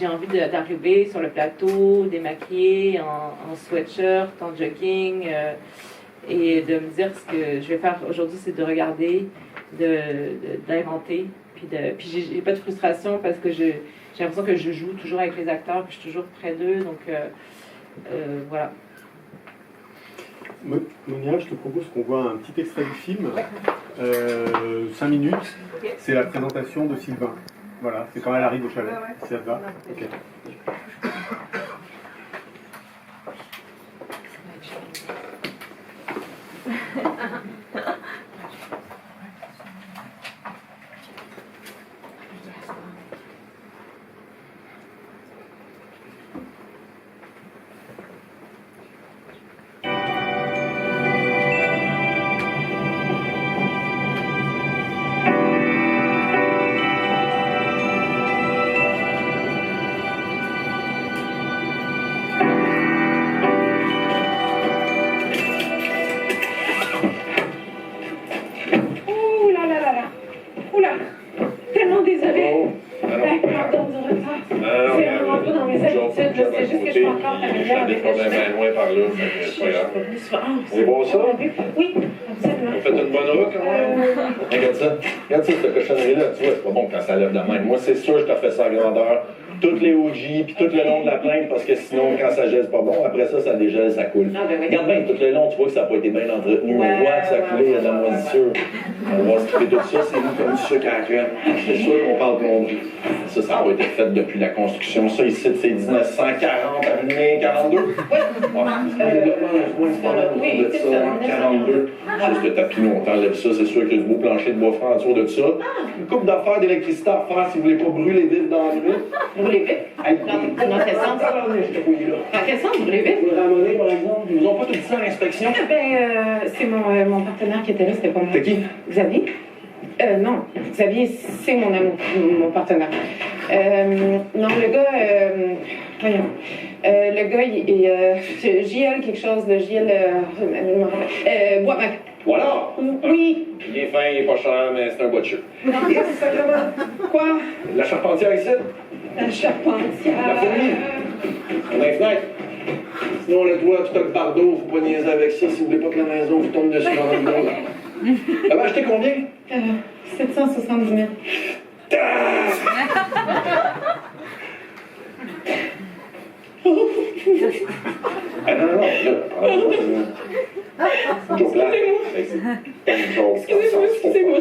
envie d'arriver sur le plateau, démaquillée, en sweatshirt, en jogging, et de me dire ce que je vais faire aujourd'hui, c'est de regarder, d'inventer. Puis j'ai pas de frustration parce que j'ai l'impression que je joue toujours avec les acteurs, que je suis toujours près d'eux, donc voilà. Monia, je te propose qu'on voit un petit extrait du film, 5 minutes, c'est la présentation de Sylvain. Voilà, c'est quand elle arrive au chalet, si ça te va. Ok. C'est bon ça? Oui, absolument. Vous faites une bonne route quand même? Regarde ça, cette cochonnerie-là, tu vois, c'est pas bon quand ça lève de même. Moi, c'est sûr, je te fais ça à grandeur. toutes les OG, puis tout le long de la plainte, parce que sinon, quand ça gèle, c'est pas bon. Après ça, ça dégèle, ça coule. Ah, ben oui. Regarde bien, tout le long, tu vois que ça n'a pas été bien entretenu. Ouais, On voit que ça a coulé, il y a de la ouais, moisissure. On va se tout ça, c'est nous comme du sucre à la crème. C'est sûr qu'on parle plomberie. Ça n'a pas été fait depuis la construction. Ça, ici, c'est 1940 à 1942. Ouais. Le développement, c'est pas mal autour de ça, 42. Juste le tapis, on t'enlève ça, c'est sûr qu'il y a du beau plancher de bois franc autour de ça. Une coupe d'affaires d'électricité à faire si vous voulez pas brûler vite dans la nuit. Brûler vite? Dans quel sens? Dans quel sens brûler vite? Vous ramenez, par exemple, ils vous ont pas tout dit ça à l'inspection? C'est mon partenaire qui était là, c'était pas moi. C'est qui? Xavier? Non, Xavier, c'est mon amour, mon partenaire. Non, le gars, voyons. Le gars, il est JL quelque chose, le JL, Boismac. Voilà! Oui. Il est fin, il est pas cher, mais c'est un butcher. Non, c'est ça, vraiment. Quoi? La charpentière ici? La charpentière. La fourmi? On a une fenêtre. Sinon, le toit, tout le bardeau, faut pas niaiser avec ça si vous voulez pas que la maison vous tombe dessus dans le dos. Elle va acheter combien? 770 000. Ah non, là. Excusez-moi,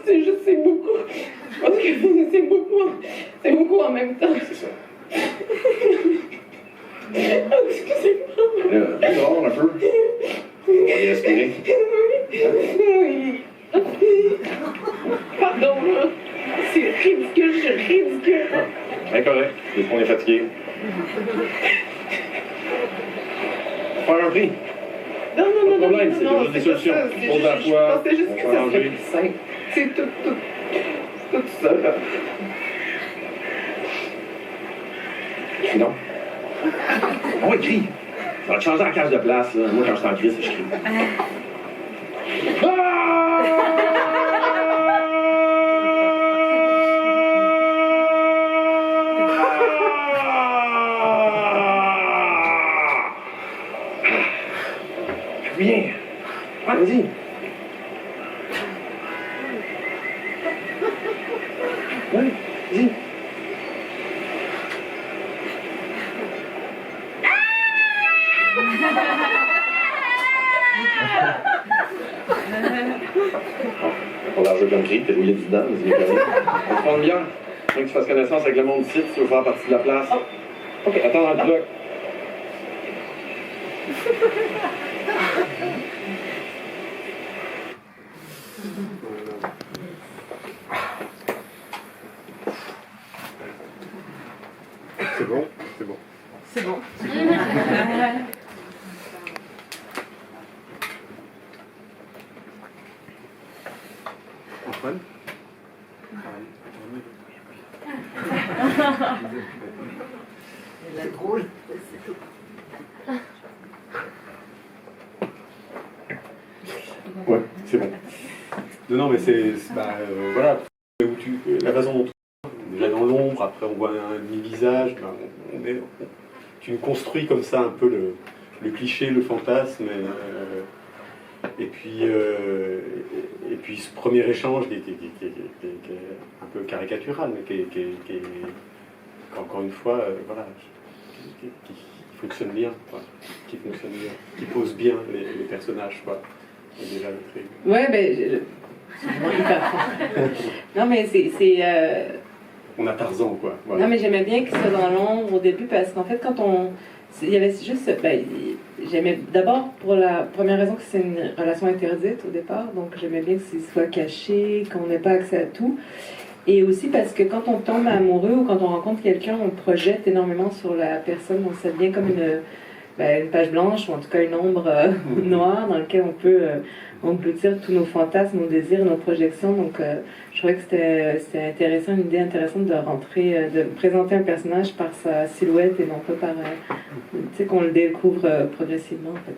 c'est juste, c'est beaucoup. Je pense que c'est beaucoup en même temps. C'est ça. Excusez-moi. Là, dehors un peu. On va y respirer. Oui. Pardon, là. C'est ridicule. C'est correct. C'est qu'on est fatigué. Faire un prix. Non, Pas de problème, c'est juste des solutions. Pose à la fois, je pensais juste on que peut ça arranger. serait plus simple. C'est tout ça, là. Sinon. On va crie. Ça va te changer la cage de place, là. Moi, quand je suis en crise, je crie. Viens. Vas-y. Oui, vas-y. On l'a joué comme cri, t'es roulé dedans, mais c'est correct. On se prend une bière. Faut que tu fasses connaissance avec le monde ici, si tu veux faire partie de la place. OK. Attends dans le bloc. C'est bon? C'est bon. C'est bon. Antoine? La drôle. Ouais, c'est bon. Non, mais voilà. La façon dont déjà dans l'ombre, après on voit un demi-visage, tu nous construis comme ça un peu le cliché, le fantasme, et puis ce premier échange qui est un peu caricatural, mais qui encore une fois, qui fonctionne bien, quoi. Qui pose bien les personnages, quoi. Et déjà le truc. Ouais, hyper fort. Non, mais c'est On a Tarzan, quoi. Voilà. Non, mais j'aimais bien qu'il soit dans l'ombre au début parce qu'en fait, il y avait juste. J'aimais d'abord pour la première raison que c'est une relation interdite au départ, donc j'aimais bien que ce soit caché, qu'on n'ait pas accès à tout. Et aussi parce que quand on tombe amoureux ou quand on rencontre quelqu'un, on projette énormément sur la personne, donc ça devient comme une page blanche ou en tout cas une ombre noire dans laquelle on peut engloutir tous nos fantasmes, nos désirs, nos projections. Donc je trouvais que c'était intéressant, une idée intéressante de rentrer, de présenter un personnage par sa silhouette et non pas par, tu sais, qu'on le découvre progressivement en fait.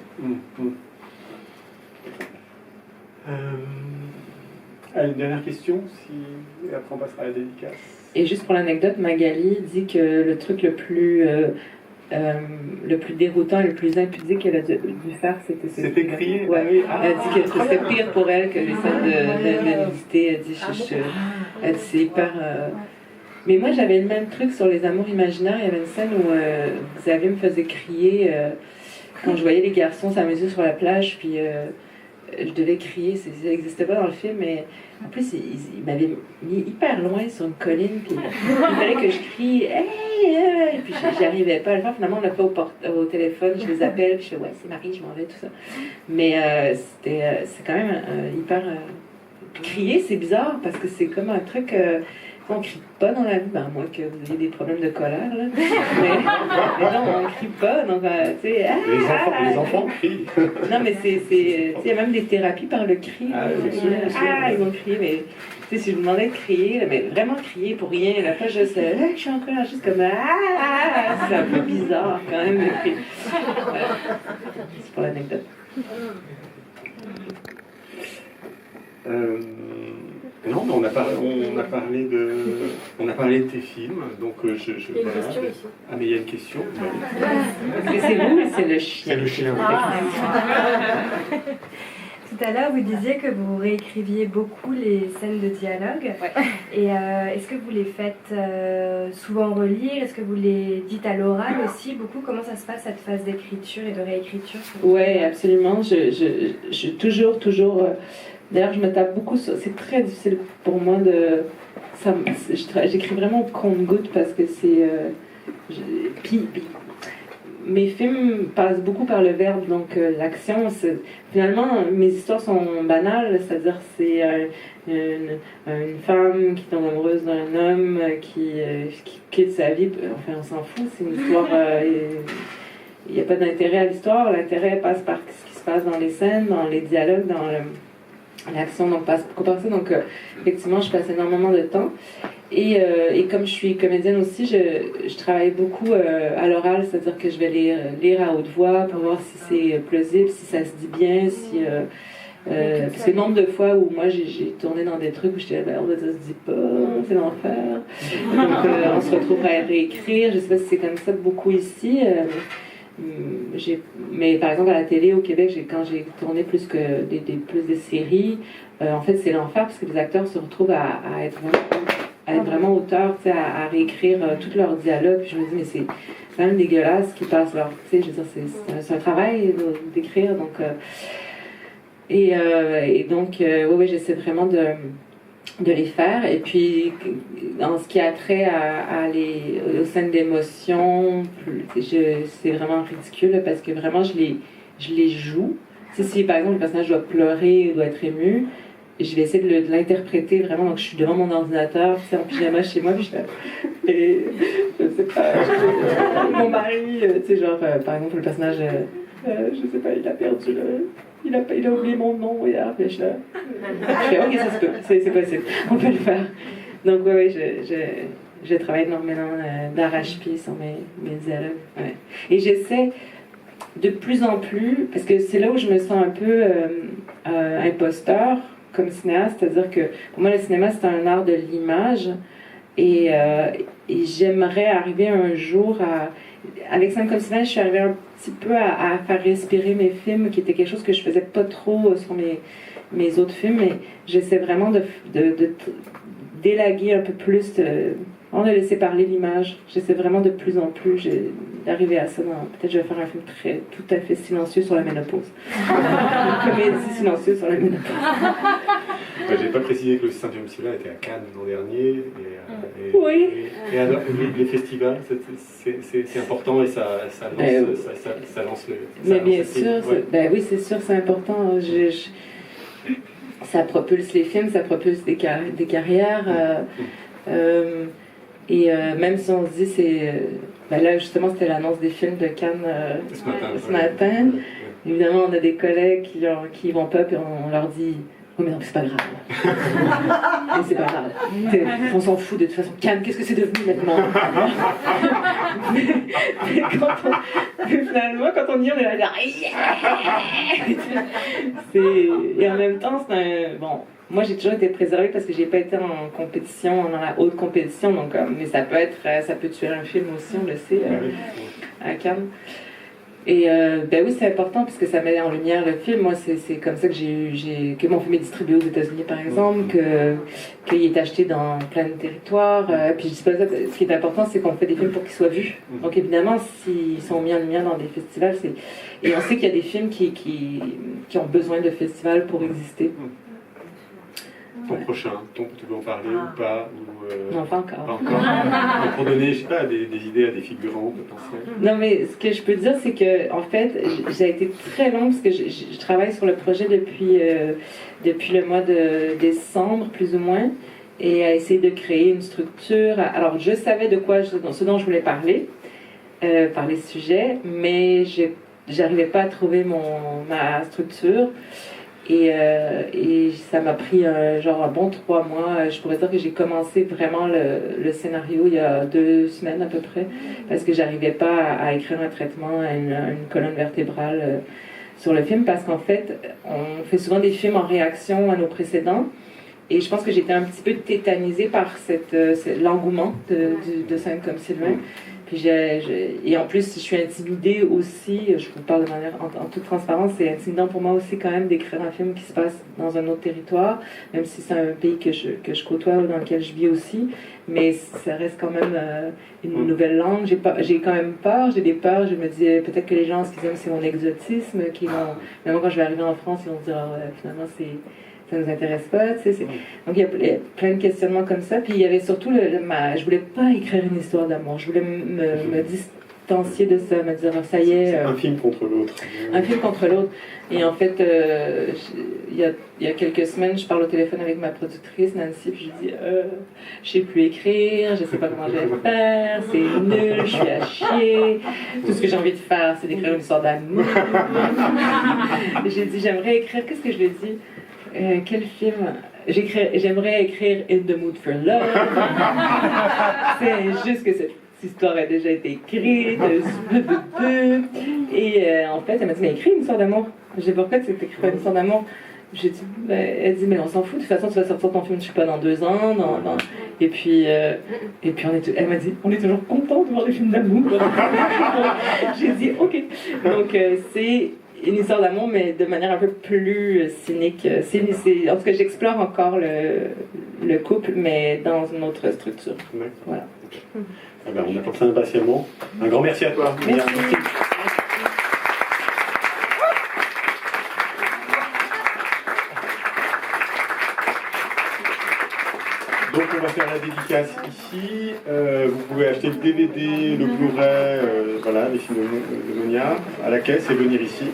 Allez, une dernière question, et après on passera à la dédicace. Et juste pour l'anecdote, Magali dit que le truc le plus déroutant et le plus impudique qu'elle a dû faire, c'était ce C'était crié. Ouais. Oui. Elle dit que c'était pire pour elle que les scènes de nudité. Elle dit, elle dit c'est hyper. Mais moi, j'avais le même truc sur les amours imaginaires. Il y avait une scène où Xavier me faisait crier quand je voyais les garçons s'amuser sur la plage, puis je devais crier. Ça n'existait pas dans le film, mais en plus, il m'avait mis hyper loin sur une colline, puis il fallait que je crie « Hey! Et puis j'y arrivais pas à le faire. Finalement, on l'a fait au téléphone, je les appelle, puis je fais « Ouais, c'est Marie, je m'en vais, tout ça. » Mais c'est quand même hyper... crier, c'est bizarre, parce que c'est comme un truc... on crie pas dans la vie, ben, à moins que vous ayez des problèmes de colère, là. Mais non, on crie pas, donc, tu sais... Les enfants crient. Non, mais il y a même des thérapies par le cri. Ils vont crier, mais... Tu sais, si je vous demandais de crier, mais vraiment crier pour rien, la fois, je sais, je suis en colère, juste comme... c'est un peu bizarre, quand même, de crier. C'est pour l'anecdote. Non, mais on a parlé de tes films, donc Il y a une question ici. Ah, mais il y a une question. Est-ce que c'est vous ou c'est le chien? C'est le chien. Tout à l'heure, vous disiez que vous réécriviez beaucoup les scènes de dialogue. Ouais. Et est-ce que vous les faites souvent relire? Est-ce que vous les dites à l'oral aussi beaucoup? Comment ça se passe cette phase d'écriture et de réécriture? Oui, absolument. Je toujours... D'ailleurs, je me tape beaucoup sur... C'est très difficile pour moi de... J'écris vraiment au compte-gouttes parce que c'est... Puis, mes films passent beaucoup par le verbe, donc l'action, finalement, mes histoires sont banales, c'est-à-dire c'est une femme qui tombe amoureuse d'un homme qui quitte sa vie, enfin on s'en fout, c'est une histoire, il n'y a pas d'intérêt à l'histoire, l'intérêt passe par ce qui se passe dans les scènes, dans les dialogues, dans l'action, donc passe beaucoup par ça, donc effectivement je passe énormément de temps. Et comme je suis comédienne aussi, je travaille beaucoup à l'oral, c'est-à-dire que je vais lire à haute voix pour voir si c'est plausible, si ça se dit bien, si... parce que le nombre de fois où moi j'ai tourné dans des trucs où j'étais là, ça se dit pas, c'est l'enfer. Donc on se retrouve à réécrire, je sais pas si c'est comme ça beaucoup ici. Mais par exemple à la télé au Québec, quand j'ai tourné plus des séries, en fait c'est l'enfer parce que les acteurs se retrouvent à être vraiment auteurs, à réécrire tous leurs dialogues. Puis je me dis mais c'est quand même dégueulasse qu'ils passent leur, je veux dire c'est un travail d'écrire donc donc oui j'essaie vraiment de les faire. Et puis en ce qui a trait aux scènes d'émotion, c'est vraiment ridicule parce que vraiment je les joue. Si par exemple le personnage doit pleurer ou doit être ému, je vais essayer de l'interpréter vraiment. Donc je suis devant mon ordinateur, en pyjama chez moi, puis je fais et je sais pas, mon mari, par exemple le personnage, je sais pas, il a perdu il a oublié mon nom hier, puis je fais ok, ça se peut, c'est possible, on peut le faire. Donc oui, je travaille énormément d'arrache-pied sur mes dialogues. Ouais. Et j'essaie de plus en plus, parce que c'est là où je me sens un peu imposteur comme cinéaste, c'est-à-dire que pour moi le cinéma c'est un art de l'image et j'aimerais arriver un jour avec Scènes comme Sylvain, je suis arrivée un petit peu à faire respirer mes films, qui était quelque chose que je faisais pas trop sur mes autres films, mais j'essaie vraiment de d'élaguer un peu plus, de laisser parler l'image. J'essaie vraiment de plus en plus d'arriver à ça. Peut-être je vais faire un film tout à fait silencieux sur la ménopause. Une comédie silencieuse sur la ménopause. J'ai pas précisé que le Saint-Film Sylvain était à Cannes l'an dernier. Oui. Et alors, les festivals, c'est important et ça lance le... Mais bien sûr, ouais. Oui, c'est sûr, c'est important. Ça propulse les films, ça propulse des carrières. Et même si on se dit, là justement c'était l'annonce des films de Cannes ce matin. Évidemment, on a des collègues qui vont pas, puis on leur dit oui, mais non, c'est pas grave. Mais c'est pas grave. On s'en fout de toute façon. Cannes, qu'est-ce que c'est devenu maintenant? mais finalement, quand on y est, on est là. Et en même temps, bon. Moi, j'ai toujours été préservée parce que j'ai pas été en compétition, dans la haute compétition, donc mais ça peut tuer un film aussi, on le sait, à Cannes. Et ben oui, c'est important parce que ça met en lumière le film. Moi, c'est comme ça que que mon film est distribué aux États-Unis, par exemple, qu'il est acheté dans plein de territoires. Puis je dis pas ça, ce qui est important, c'est qu'on fait des films pour qu'ils soient vus. Donc évidemment, s'ils sont mis en lumière dans des festivals, et on sait qu'il y a des films qui ont besoin de festivals pour exister. Ton prochain, tu veux en parler ou pas Non, pas encore. Pas encore. Donc, pour donner, je sais pas, des idées à des figurants potentiels. Non, mais ce que je peux dire, c'est que en fait, j'ai été très longue parce que je travaille sur le projet depuis le mois de décembre, plus ou moins, et à essayer de créer une structure. Alors, je savais de quoi ce dont je voulais parler, parler de sujet, mais j'arrivais pas à trouver ma structure. Et ça m'a pris un bon 3 mois. Je pourrais dire que j'ai commencé vraiment le scénario il y a 2 semaines à peu près, parce que j'arrivais pas à écrire un traitement à une colonne vertébrale sur le film, parce qu'en fait, on fait souvent des films en réaction à nos précédents. Et je pense que j'étais un petit peu tétanisée par l'engouement de scènes comme Sylvain. Puis et en plus, je suis intimidée aussi, je vous parle de manière en toute transparence, c'est intimidant pour moi aussi quand même d'écrire un film qui se passe dans un autre territoire, même si c'est un pays que je côtoie ou dans lequel je vis aussi, mais ça reste quand même une nouvelle langue. J'ai quand même peur, j'ai des peurs, je me dis peut-être que les gens, ce qu'ils aiment, c'est mon exotisme, même quand je vais arriver en France, ils vont se dire finalement ça nous intéresse pas, tu sais. Donc il y a plein de questionnements comme ça. Puis il y avait surtout je voulais pas écrire une histoire d'amour. Je voulais me distancier de ça, me dire ça y est. Un film contre l'autre. Un film contre l'autre. Et en fait, il y a quelques semaines, je parle au téléphone avec ma productrice Nancy, puis je dis je sais plus écrire, je sais pas comment je vais faire, c'est nul, je suis à chier. Tout ce que j'ai envie de faire, c'est d'écrire une histoire d'amour. J'ai dit j'aimerais écrire. Qu'est-ce que je lui ai dit? Quel film? J'aimerais écrire In the Mood for Love. C'est juste que cette histoire a déjà été écrite. Et en fait, elle m'a dit mais écris une histoire d'amour. J'ai dit pourquoi tu n'écris pas une histoire d'amour? J'ai dit, elle dit mais on s'en fout, de toute façon tu vas sortir ton film, je sais pas, dans 2 ans. Et puis elle m'a dit on est toujours content de voir les films d'amour. J'ai dit ok. Donc c'est une histoire d'amour, mais de manière un peu plus cynique. En tout cas, j'explore encore le couple, mais dans une autre structure. Voilà. Ah ben, on attend ça impatiemment. Un grand merci à toi. Merci. Donc on va faire la dédicace ici. Vous pouvez acheter le DVD, le Blu-ray, voilà, les films de Monia à la caisse et venir ici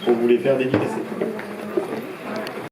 pour vous les faire dédicacer.